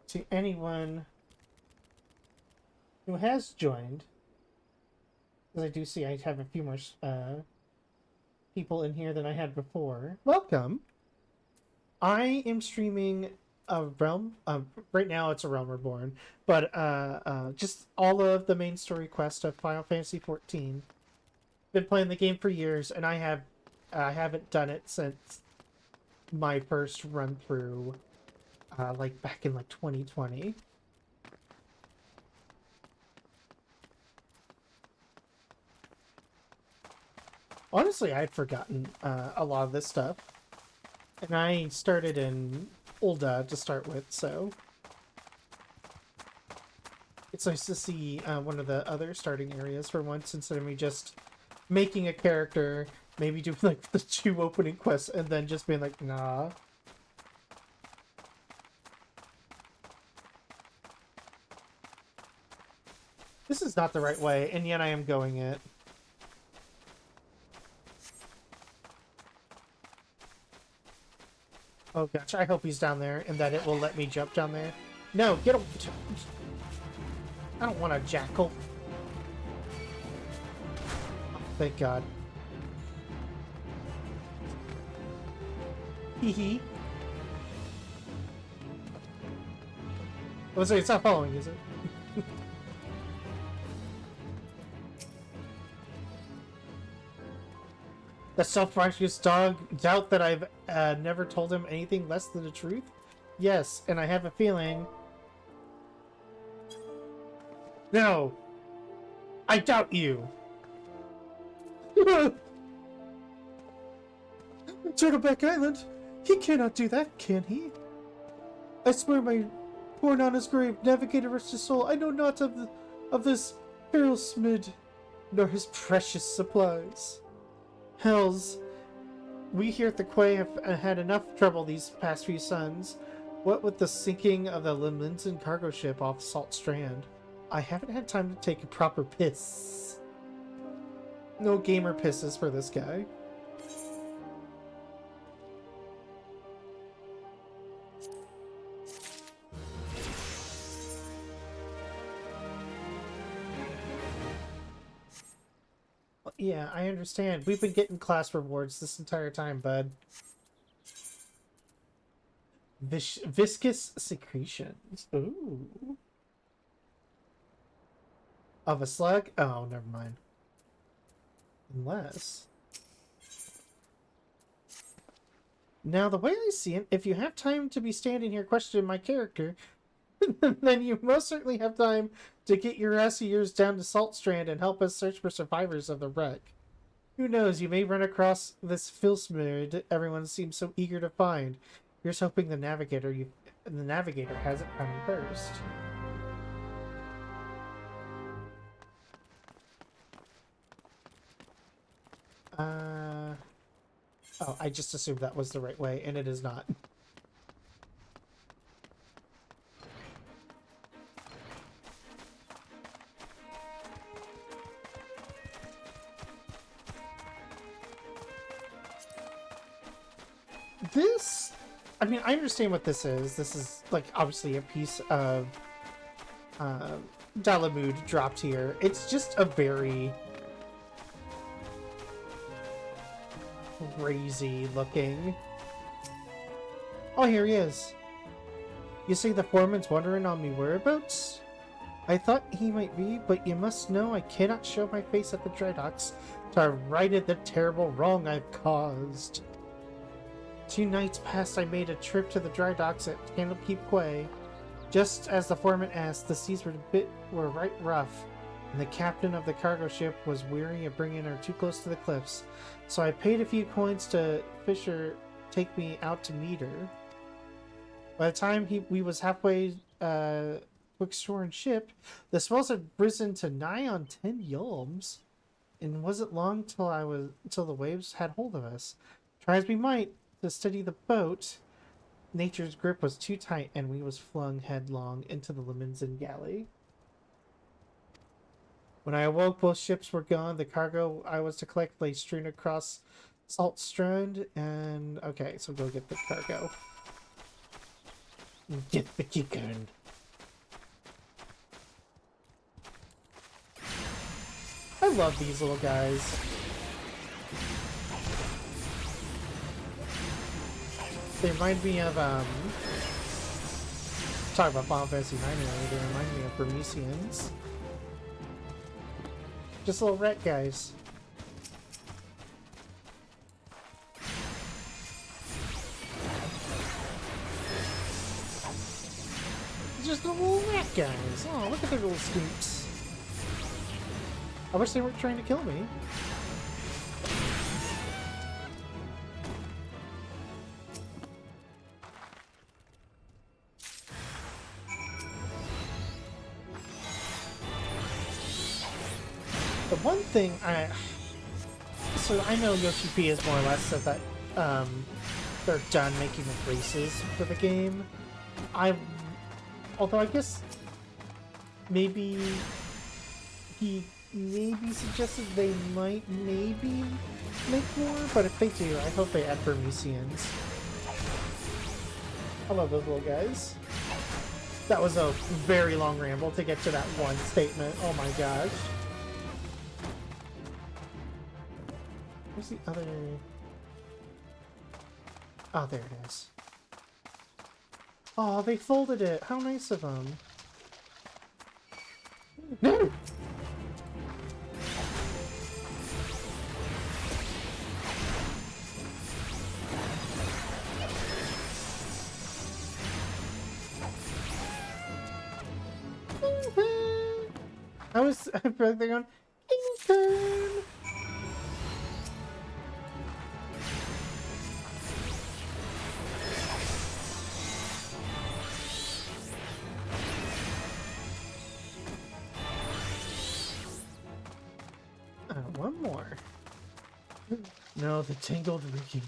To anyone who has joined, because I do see I have a few more people in here than I had before. Welcome! I am streaming a Realm, right now it's a Realm Reborn, but just all of the main story quest of Final Fantasy XIV. Been playing the game for years, and I haven't done it since my first run through, like back in like 2020. Honestly, I'd forgotten a lot of this stuff. And I started in Ul'dah to start with, so... It's nice to see one of the other starting areas for once, instead of me just making a character, maybe doing like the 2 opening quests, and then just being like, nah. This is not the right way, and yet I am going it. Oh gosh, I hope he's down there and that it will let me jump down there. No, get away. I don't want a jackal. Oh, thank God. Hee hee. I was saying, it's not following, is it? The self-righteous dog doubt that I've never told him anything less than the truth? Yes, and I have a feeling No! I doubt you! Turtleback Island? He cannot do that, can he? I swear my poor Nana's grave, navigator rest his soul, I know not of this peril smid, nor his precious supplies. Hells, we here at the Quay have had enough trouble these past few suns. What with the sinking of the Limlinson cargo ship off Salt Strand, I haven't had time to take a proper piss. No gamer pisses for this guy. Yeah, I understand. We've been getting class rewards this entire time, bud. Viscous secretions. Ooh. Of a slug? Oh, never mind. Unless... Now, the way I see it, if you have time to be standing here questioning my character, then you most certainly have time to get your ass of yours down to Salt Strand and help us search for survivors of the wreck. Who knows, you may run across this filsmerd everyone seems so eager to find. Here's hoping the navigator has it coming first. Oh, I just assumed that was the right way, and it is not. This, I mean, I understand what this is. This is, like, obviously a piece of Dalamud dropped here. It's just a very crazy looking. Oh, here he is. You say the foreman's wondering on me whereabouts? I thought he might be, but you must know I cannot show my face at the dry docks to right the terrible wrong I've caused. 2 nights past I made a trip to the dry docks at Candlekeep Quay. Just as the foreman asked, the seas were right rough, and the captain of the cargo ship was weary of bringing her too close to the cliffs. So I paid a few coins to Fisher take me out to meet her. By the time we was halfway twixt shore and ship, the swells had risen to nigh on 10 yalms, and wasn't long till the waves had hold of us. Try as we might to steady the boat, nature's grip was too tight, and we was flung headlong into the Limlinson galley. When I awoke, both ships were gone. The cargo I was to collect lay strewn across Salt Strand, and okay, so go get the cargo. Get the chicken. I love these little guys. They remind me of talking about Final Fantasy IX earlier. They remind me of Burmesians. Just little rat guys. Just little rat guys. Oh, look at their little scoops. I wish they weren't trying to kill me. The one thing so I know Yoshi P is more or less said that they're done making the races for the game. Although I guess maybe he suggested they might maybe make more, but if they do, I hope they add Burmesians. I love those little guys. That was a very long ramble to get to that one statement. Oh my gosh. Where's the other... Oh, there it is. Oh, they folded it. How nice of them. No! I was thinking on Intern. One more. No, the tangled rigging.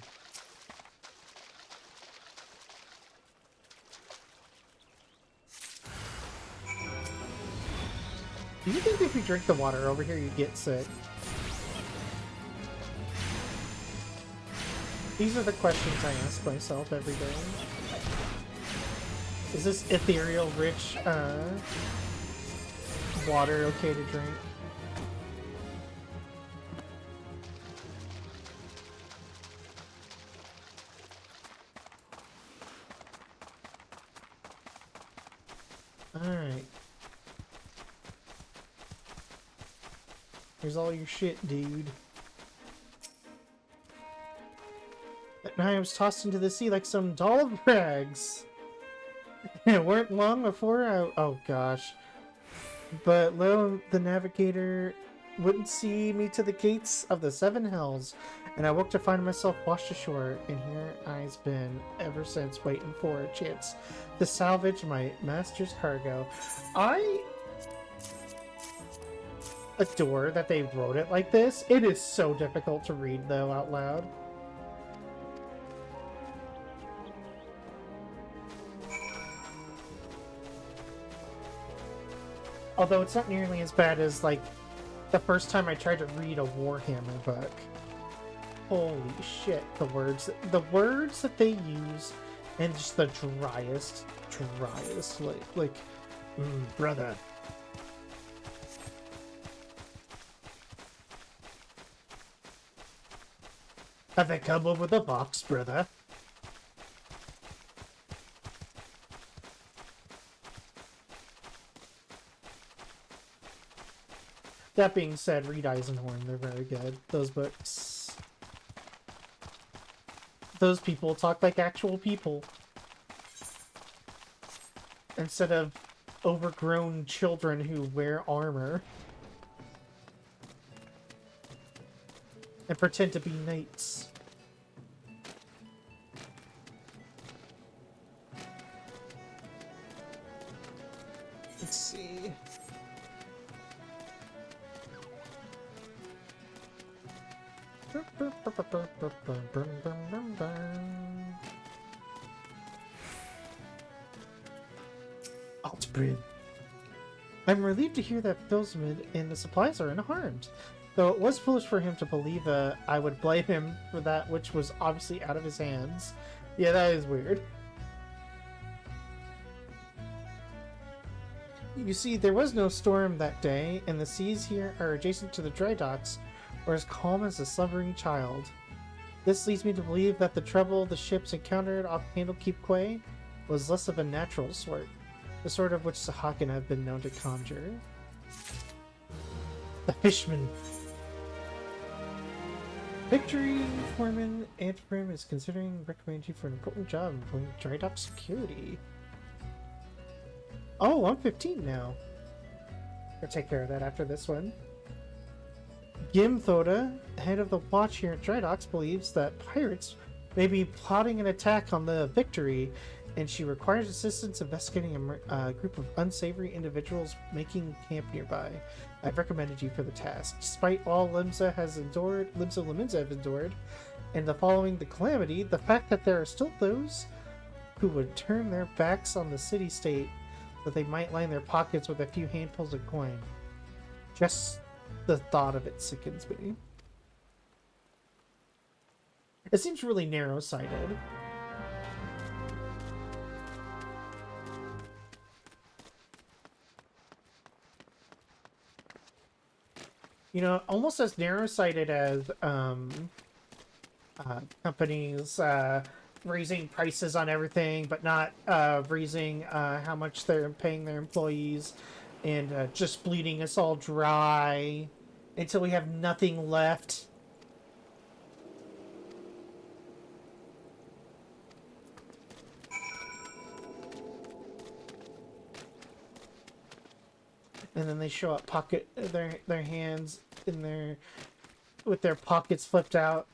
Do you think if you drink the water over here, you get sick? These are the questions I ask myself every day. Is this ethereal rich water okay to drink? Alright. Here's all your shit, dude. That night I was tossed into the sea like some doll of rags. It weren't long before oh gosh. But lo, the navigator wouldn't see me to the gates of the seven hells, and I woke to find myself washed ashore, and here I've been ever since, waiting for a chance to salvage my master's cargo. I adore that they wrote it like this. It is so difficult to read, though, out loud. Although it's not nearly as bad as, like, the first time I tried to read a Warhammer book. Holy shit, the words that they use, and just the driest, brother. Have I come over the box, brother? That being said, read Eisenhorn, they're very good. Those books. Those people talk like actual people. Instead of overgrown children who wear armor. And pretend to be knights. Let's see. Altbrid. I'm relieved to hear that Philsmid and the supplies are unharmed. Though it was foolish for him to believe I would blame him for that which was obviously out of his hands. Yeah, that is weird. You see, there was no storm that day, and the seas here are adjacent to the dry docks, or as calm as a slumbering child. This leads me to believe that the trouble the ships encountered off Candlekeep Quay was less of a natural sort, the sort of which Sahakin have been known to conjure. The Fishman. Victory Foreman Antrim is considering recommending you for an important job in dry dock security. Oh, I'm 15 now. I'll take care of that after this one. Gimthoda, head of the watch here at Dry Docks, believes that pirates may be plotting an attack on the Victory, and she requires assistance investigating a group of unsavory individuals making camp nearby. I've recommended you for the task. Despite all Limsa Lominsa have endured, and the following the calamity, the fact that there are still those who would turn their backs on the city-state that they might line their pockets with a few handfuls of coin. Just the thought of it sickens me. It seems really narrow-sighted. You know, almost as narrow-sighted as companies raising prices on everything, but not raising how much they're paying their employees, and just bleeding us all dry until we have nothing left. and then they show up their hands in their with their pockets flipped out,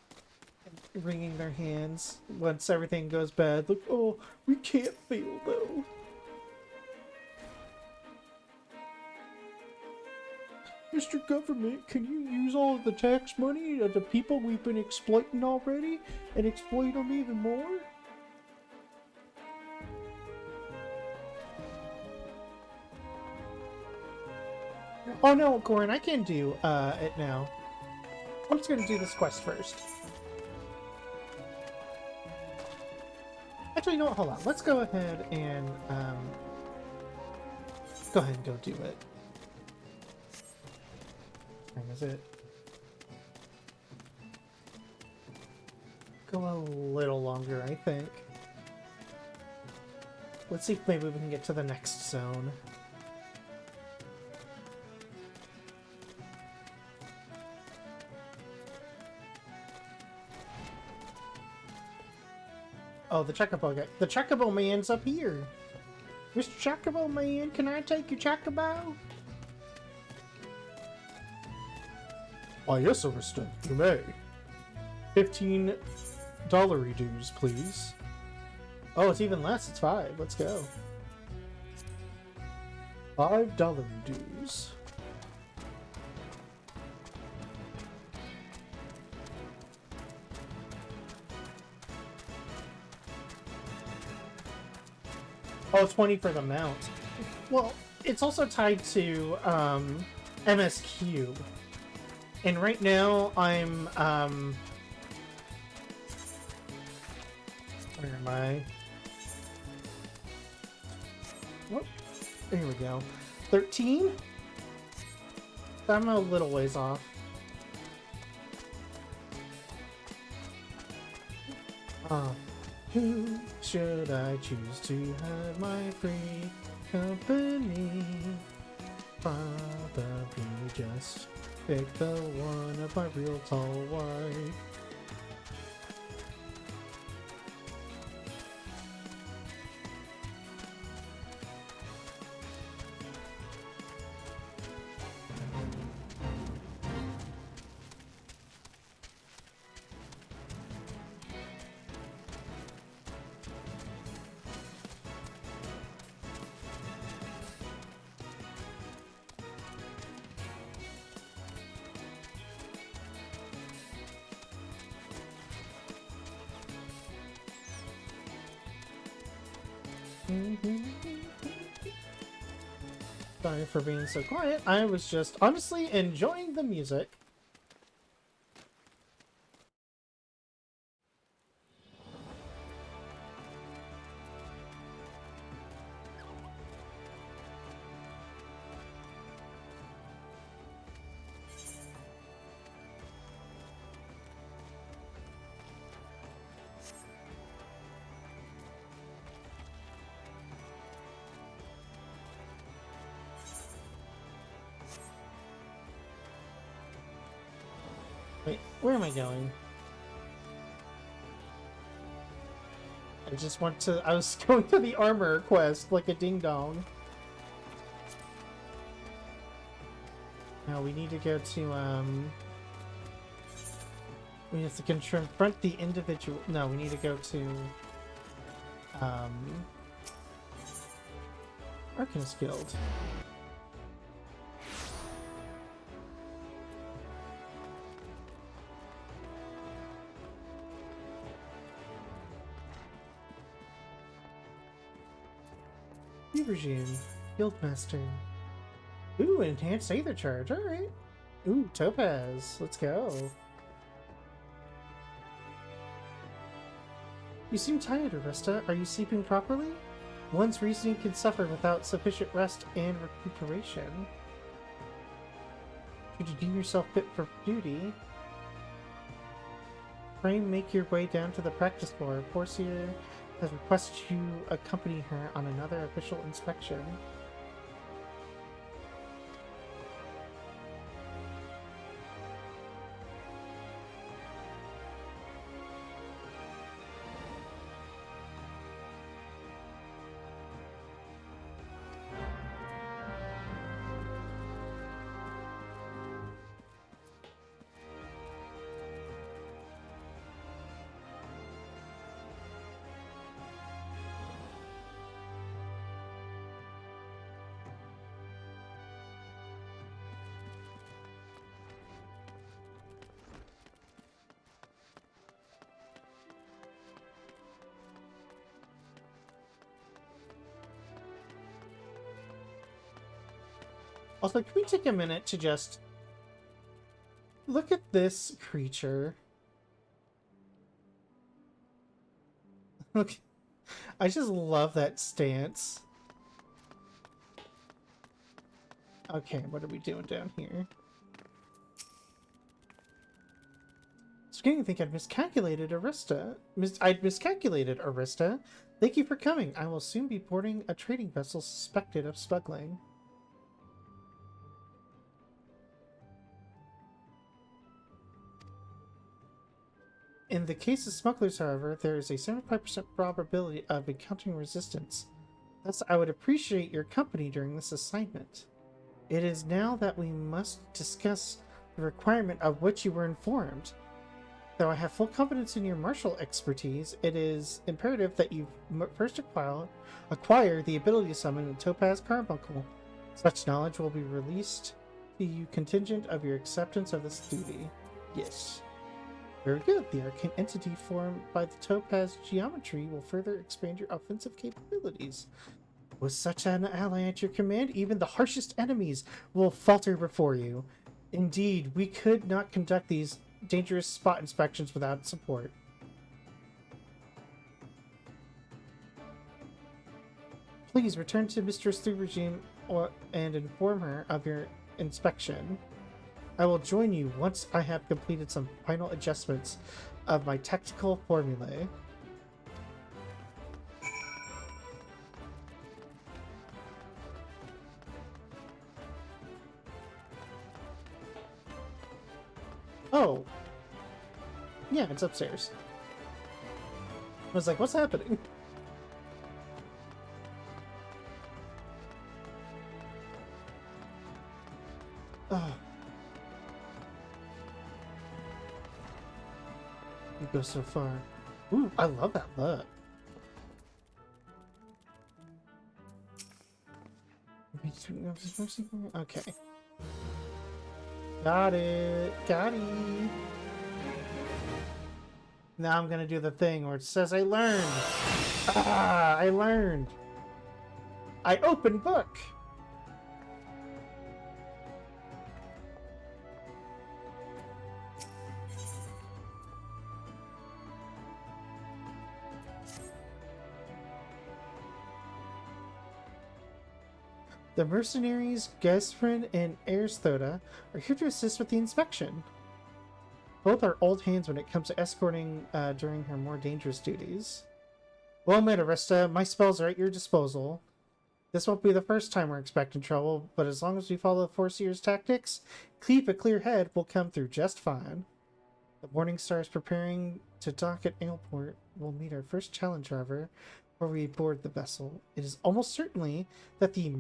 wringing their hands once everything goes bad. Like, oh, we can't fail though. Mr. Government, can you use all of the tax money of the people we've been exploiting already and exploit them even more? Oh no, Corin, I can do it now. I'm just gonna do this quest first. Actually, you know what? Hold on. Let's go ahead and go do it. What time is it? Go a little longer, I think. Let's see if maybe we can get to the next zone. Oh, the Chocobo guy. The Chocobo man's up here. Mr. Chocobo man, can I take your Chocobo? Why, yes, Overstone, you may. $15 dues, please. Oh, it's even less. It's 5. Let's go. $5 dues. Oh, 20 for the mount. Well, it's also tied to MSQ. And right now I'm where am I? Whoop. There we go. 13? I'm a little ways off. Who should I choose to have my free company? Probably just pick the one of my real tall wife. Sorry for being so quiet. I was just honestly enjoying the music. Wait, where am I going? I just want to... I was going to the armor quest like a ding-dong. Now we need to go to, we have to confront the individual... No, we need to go to, Arcanist Guild. Regime. Guildmaster. Ooh, enhanced Aether Charge. Alright. Ooh, Topaz. Let's go. You seem tired, Arista. Are you sleeping properly? One's reasoning can suffer without sufficient rest and recuperation. Should you deem yourself fit for duty, pray make your way down to the practice floor. Porcia has requested you accompany her on another official inspection. Also, can we take a minute to just look at this creature? Look, I just love that stance. Okay, what are we doing down here? So I think I'd miscalculated Arista. I'd miscalculated Arista. Thank you for coming. I will soon be boarding a trading vessel suspected of smuggling. In the case of smugglers, however, there is a 75% probability of encountering resistance. Thus, I would appreciate your company during this assignment. It is now that we must discuss the requirement of which you were informed. Though I have full confidence in your martial expertise, it is imperative that you first acquire the ability to summon a Topaz Carbuncle. Such knowledge will be released to you contingent of your acceptance of this duty. Yes. Very good. The arcane entity formed by the Topaz geometry will further expand your offensive capabilities. With such an ally at your command, even the harshest enemies will falter before you. Indeed, we could not conduct these dangerous spot inspections without support. Please return to Mistress 3 regime and inform her of your inspection. I will join you once I have completed some final adjustments of my tactical formulae. Oh. Yeah, it's upstairs. I was like, what's happening? Oh. You go so far. Ooh, I love that look. Okay. Got it. Got it. Now I'm gonna do the thing where it says I learned. Ah, I learned. I open book. The mercenaries, Gesfrin and Airsthoda are here to assist with the inspection. Both are old hands when it comes to escorting during her more dangerous duties. Well met, Arista. My spells are at your disposal. This won't be the first time we're expecting trouble, but as long as we follow the Foreseer's tactics, keep a clear head, we'll come through just fine. The Morning Star is preparing to dock at Ailport. We'll meet our first challenge, however, before we board the vessel. It is almost certainly that the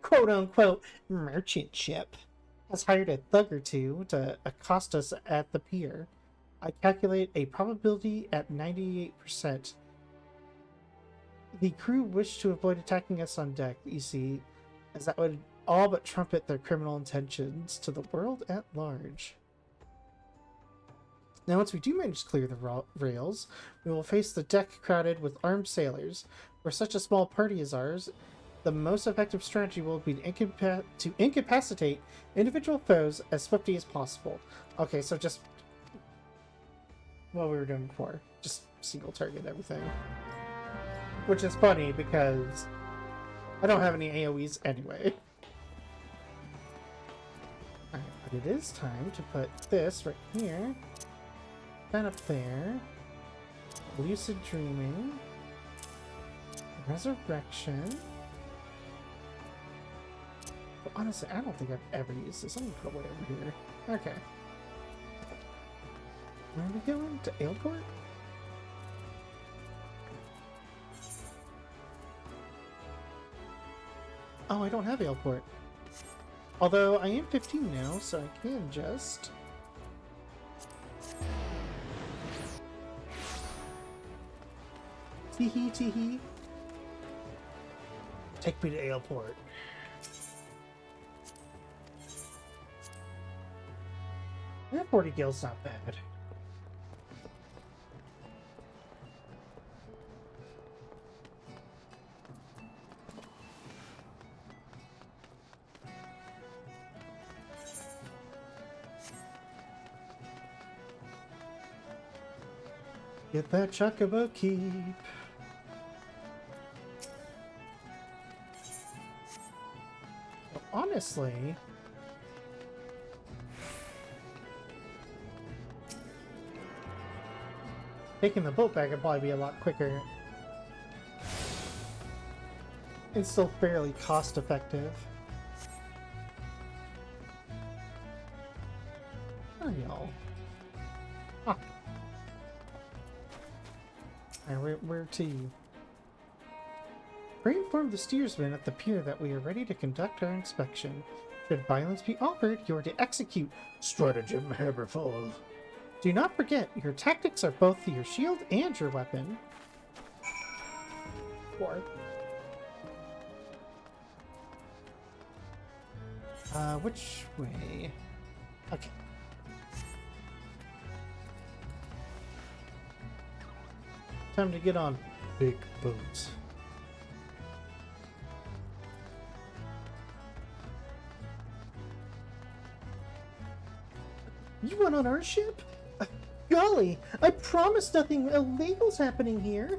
quote-unquote merchant ship has hired a thug or two to accost us at the pier. I calculate a probability at 98%. The crew wish to avoid attacking us on deck, you see, as that would all but trumpet their criminal intentions to the world at large. Now, once we do manage to clear the rails, we will face the deck crowded with armed sailors. For such a small party as ours, the most effective strategy will be to incapacitate individual foes as swiftly as possible. Okay, so just what we were doing before. Just single target everything. Which is funny because I don't have any AoEs anyway. Alright, but it is time to put this right here. That up there. Lucid Dreaming. Resurrection. But honestly, I don't think I've ever used this. I'm gonna put it way over here. Okay. Where are we going? To Ailport? Oh, I don't have Ailport. Although I am 15 now, so I can just... Teehee, teehee. Take me to Ailport. That 40 gil's not bad. Get that chocobo keep. Well, honestly, taking the boat back would probably be a lot quicker. It's still fairly cost effective. Oh, y'all. Ah. Alright, where to? Re-inform the steersman at the pier that we are ready to conduct our inspection. Should violence be offered, you are to execute stratagem Hammerfall. Do not forget, your tactics are both your shield and your weapon. Or which way? Okay. Time to get on big boats. You went on our ship? Golly, I promised nothing illegal's happening here.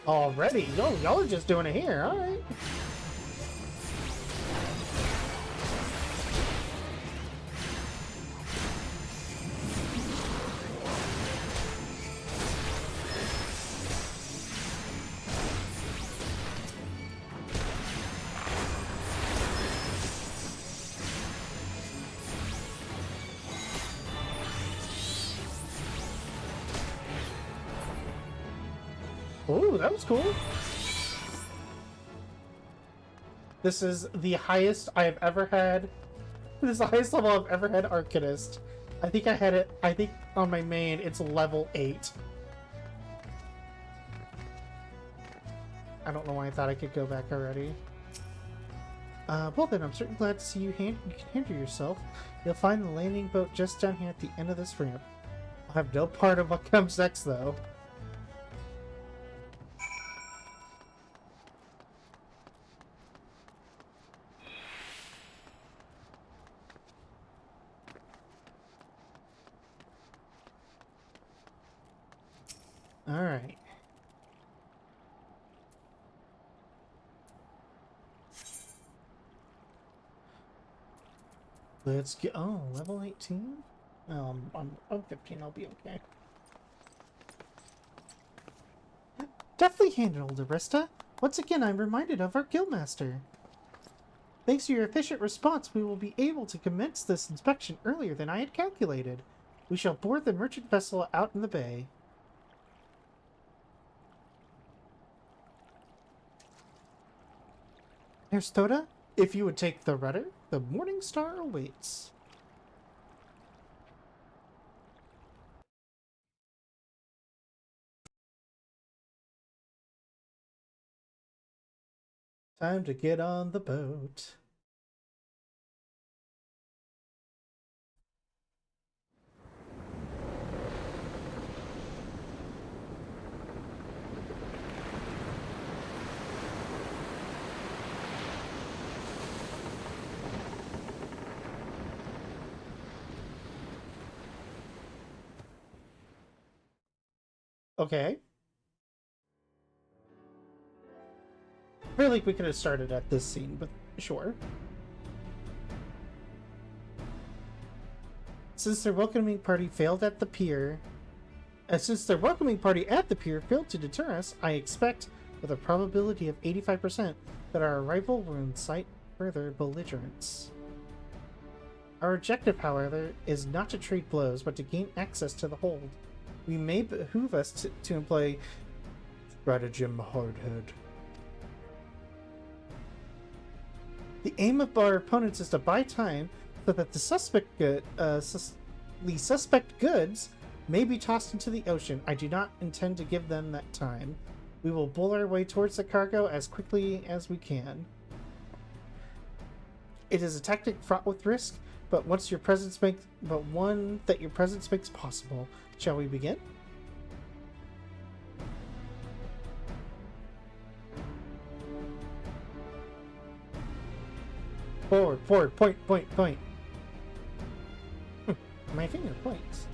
Already? Y'all are just doing it here, alright. Oh, that was cool. This is the highest I have ever had. This is the highest level I've ever had Arcanist. I think on my main it's level 8. I don't know why I thought I could go back already. Well then, I'm certainly glad to see you can handle yourself. You'll find the landing boat just down here at the end of this ramp. I'll have no part of what comes next though. Alright. Let's get... Oh, level 18? I'm 15, I'll be okay. Deftly handled, Arista. Once again, I'm reminded of our guildmaster. Thanks to your efficient response, we will be able to commence this inspection earlier than I had calculated. We shall board the merchant vessel out in the bay. Here's Toda. If you would take the rudder, the Morning Star awaits. Time to get on the boat. Okay. I feel like we could have started at this scene, but sure. Since their welcoming party failed at the pier, failed to deter us, I expect, with a probability of 85%, that our arrival will incite further belligerence. Our objective, however, is not to trade blows, but to gain access to the hold. We may behoove us to employ stratagem hardhead. The aim of our opponents is to buy time so that the suspect goods may be tossed into the ocean. I do not intend to give them that time. We will bull our way towards the cargo as quickly as we can. It is a tactic fraught with risk, but one that your presence makes possible. Shall we begin? Forward, point. My finger points.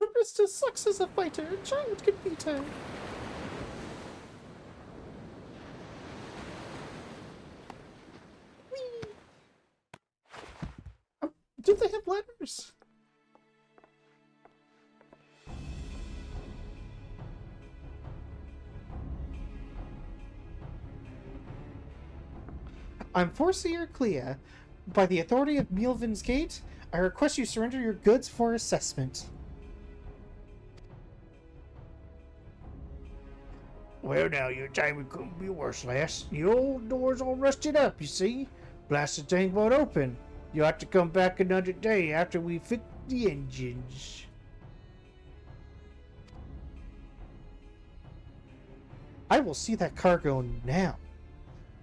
Barista sucks as a fighter. A child could beat her. Whee! Do they have letters? I'm Forseer Clea. By the authority of Mielvin's Gate, I request you surrender your goods for assessment. Well, now, your time couldn't be worse, lass. The old door's all rusted up, you see? Blasted thing won't open. You'll have to come back another day after we fix the engines. I will see that cargo now.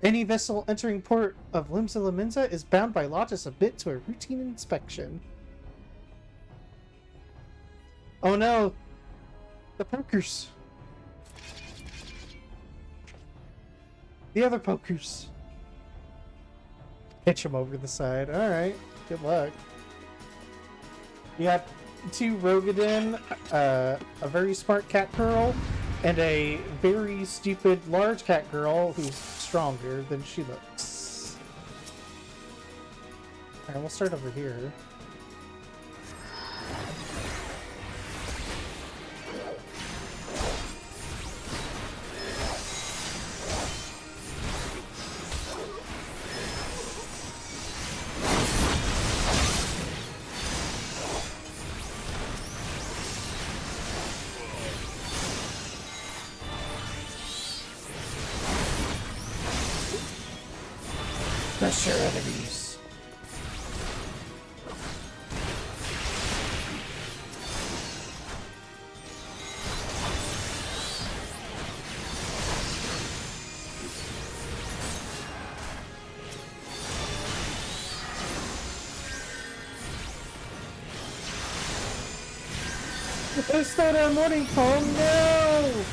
Any vessel entering port of Limsa Laminza is bound by law to submit to a routine inspection. Oh no! The pokers! The other pokers! Pitch them over the side. Alright, good luck. You got 2 Rogadin, a very smart cat girl, and a very stupid large cat girl who's stronger than she looks. Alright, we'll start over here. Crush your enemies. Let's start our morning call. No!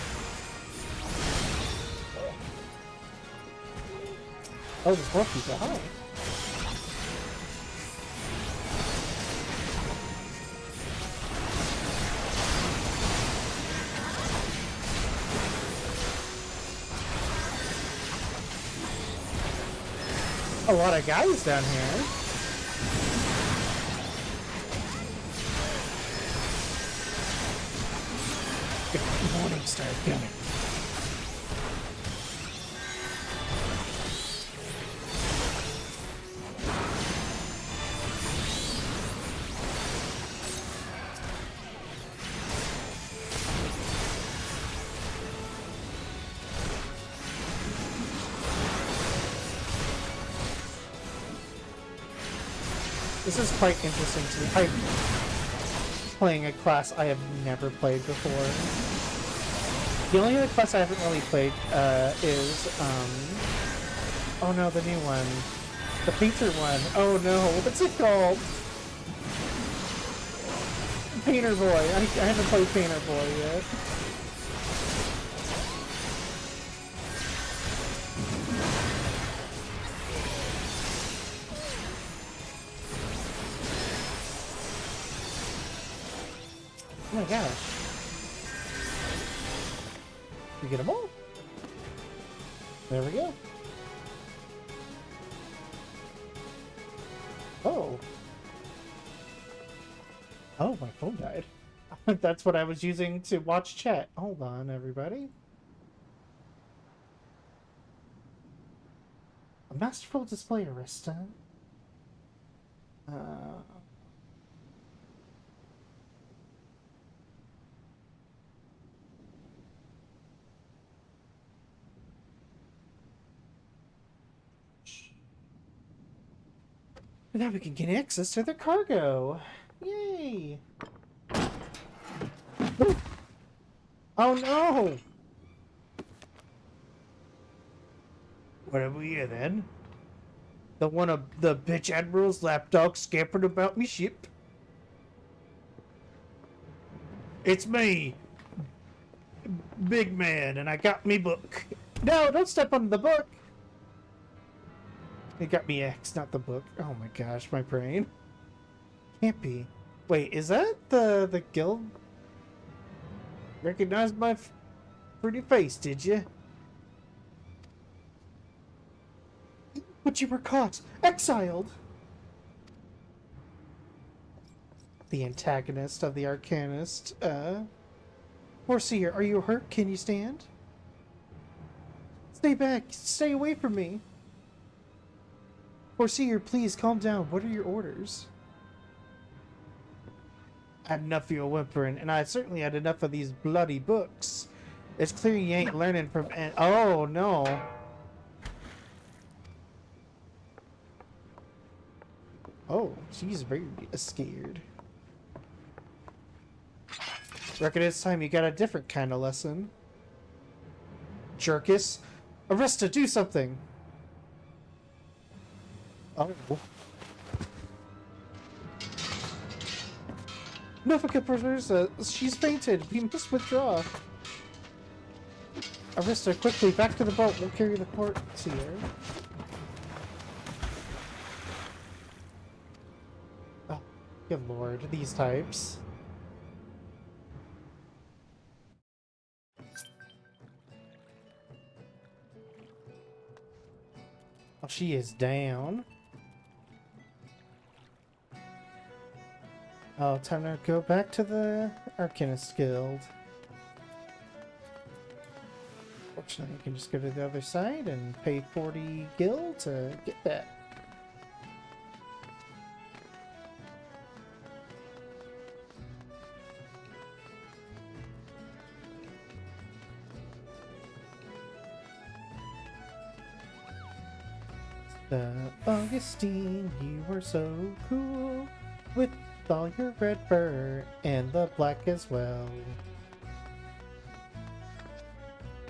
Oh, there's more people. Hi. A lot of guys down here. Good morning, star coming. This is quite interesting to me. I'm playing a class I have never played before. The only other class I haven't really played is, oh no, the new one. The painter one. Oh no, what's it called? Painter Boy. I haven't played Painter Boy yet. Oh my gosh. We get them all. There we go. Oh. Oh, my phone died. That's what I was using to watch chat. Hold on, everybody. A masterful display, Arista. Now we can get access to the cargo. Yay! Oh no! What have we here then? The one of the bitch admiral's lapdog scampered about me ship. It's me, big man, and I got me book. No, don't step on the book. It got me X, not the book. Oh my gosh, my brain. Can't be. Wait, is that the guild? Recognized my pretty face, did you? But you were caught, exiled. The antagonist of the Arcanist. Horseer, are you hurt? Can you stand? Stay back. Stay away from me. Horseer, please calm down. What are your orders? I had enough of your whimpering, and I certainly had enough of these bloody books. It's clear you ain't learning from... Oh, no. Oh, she's very scared. Reckon it's time you got a different kind of lesson. Jerkus. Arista, do something! Oh. Novica Professor, she's fainted. We must withdraw. Arista, quickly, back to the boat. We'll carry the port here. Oh, good lord, these types. Oh, she is down. Oh, time to go back to the Arcanist Guild. Fortunately, you can just go to the other side and pay 40 gil to get that. Augustine, you were so cool with all your red fur and the black as well.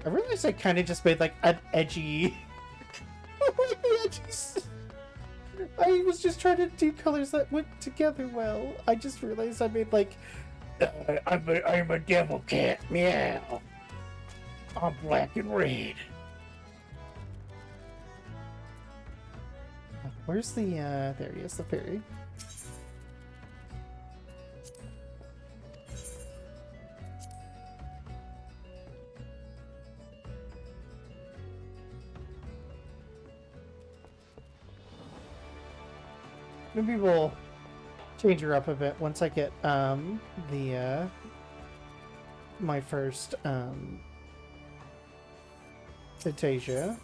I realized I kind of just made like an edgy. I was just trying to do colors that went together well. I just realized I made like I'm a devil cat, meow. I'm black and red. Where's the there he is, the fairy. Maybe we'll change her up a bit once I get the my first Fantasia.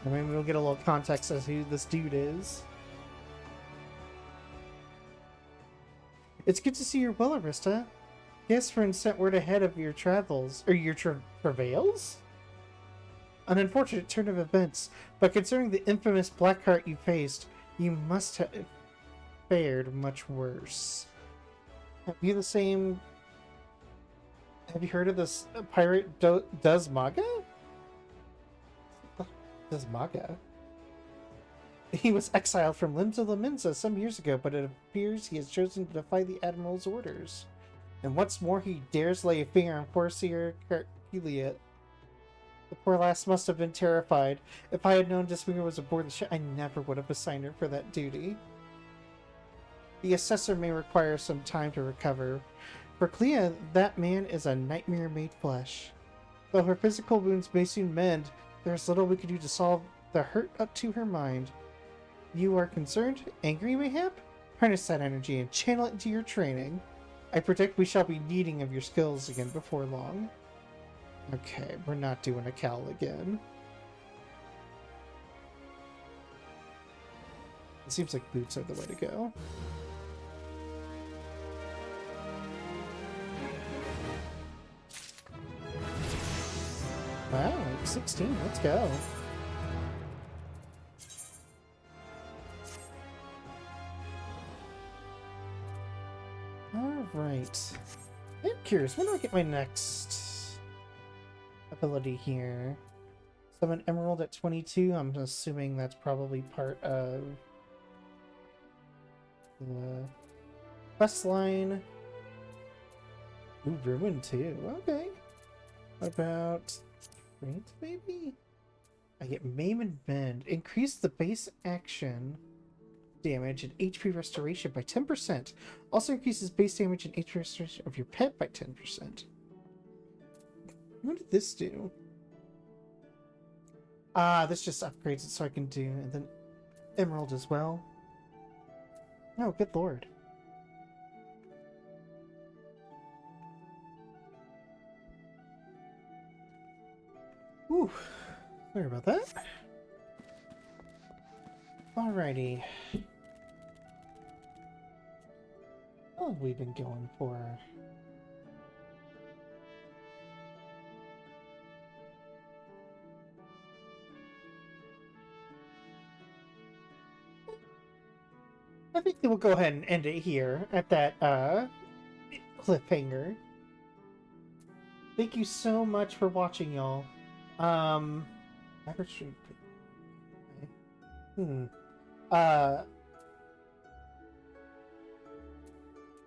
Maybe we'll get a little context as to who this dude is. It's good to see you're well, Arista. Yes, friend sent word ahead of your travels, or your travails? An unfortunate turn of events, but considering the infamous Blackheart you faced, you must have fared much worse. Have you heard of this pirate Dazmaga? Dazmaga? He was exiled from Limsa Laminsa some years ago, but it appears he has chosen to defy the Admiral's orders. And what's more, he dares lay a finger on poor Sir Carpeliet. The poor lass must have been terrified. If I had known Disfinger was aboard the ship, I never would have assigned her for that duty. The assessor may require some time to recover. For Clea, that man is a nightmare made flesh. Though her physical wounds may soon mend, there's little we can do to solve the hurt up to her mind. You are concerned? Angry, mayhap? Harness that energy and channel it into your training. I predict we shall be needing of your skills again before long. Okay, we're not doing a cowl again. It seems like boots are the way to go. Wow, 16, let's go. Alright. I'm curious, when do I get my next ability here? Summon Emerald at 22. I'm assuming that's probably part of the quest line. Ooh, Ruin too. Okay. What about Strength, maybe? I get Maim and Bend. Increase the base action damage and HP restoration by 10%. Also increases base damage and HP restoration of your pet by 10%. What did this do? This just upgrades it so I can do, and then Emerald as well. Oh, good lord. Ooh, sorry about that. Alrighty. How have we been going for? I think that we'll go ahead and end it here at that cliffhanger. Thank you so much for watching, y'all. Average stream.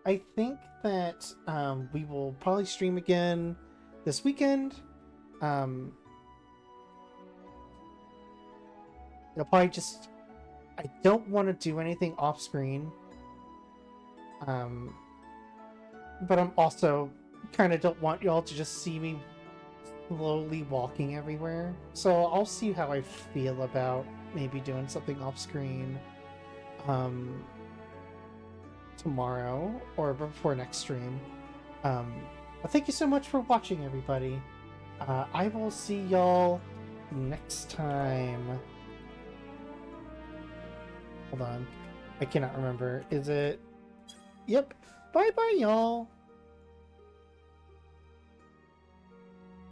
I think that we will probably stream again this weekend. It'll probably just... I don't want to do anything off screen. But I'm also kind of don't want y'all to just see me slowly walking everywhere. So I'll see how I feel about maybe doing something off screen tomorrow or before next stream. But thank you so much for watching, everybody. I will see y'all next time. Hold on. I cannot remember. Is it? Yep. Bye-bye, y'all.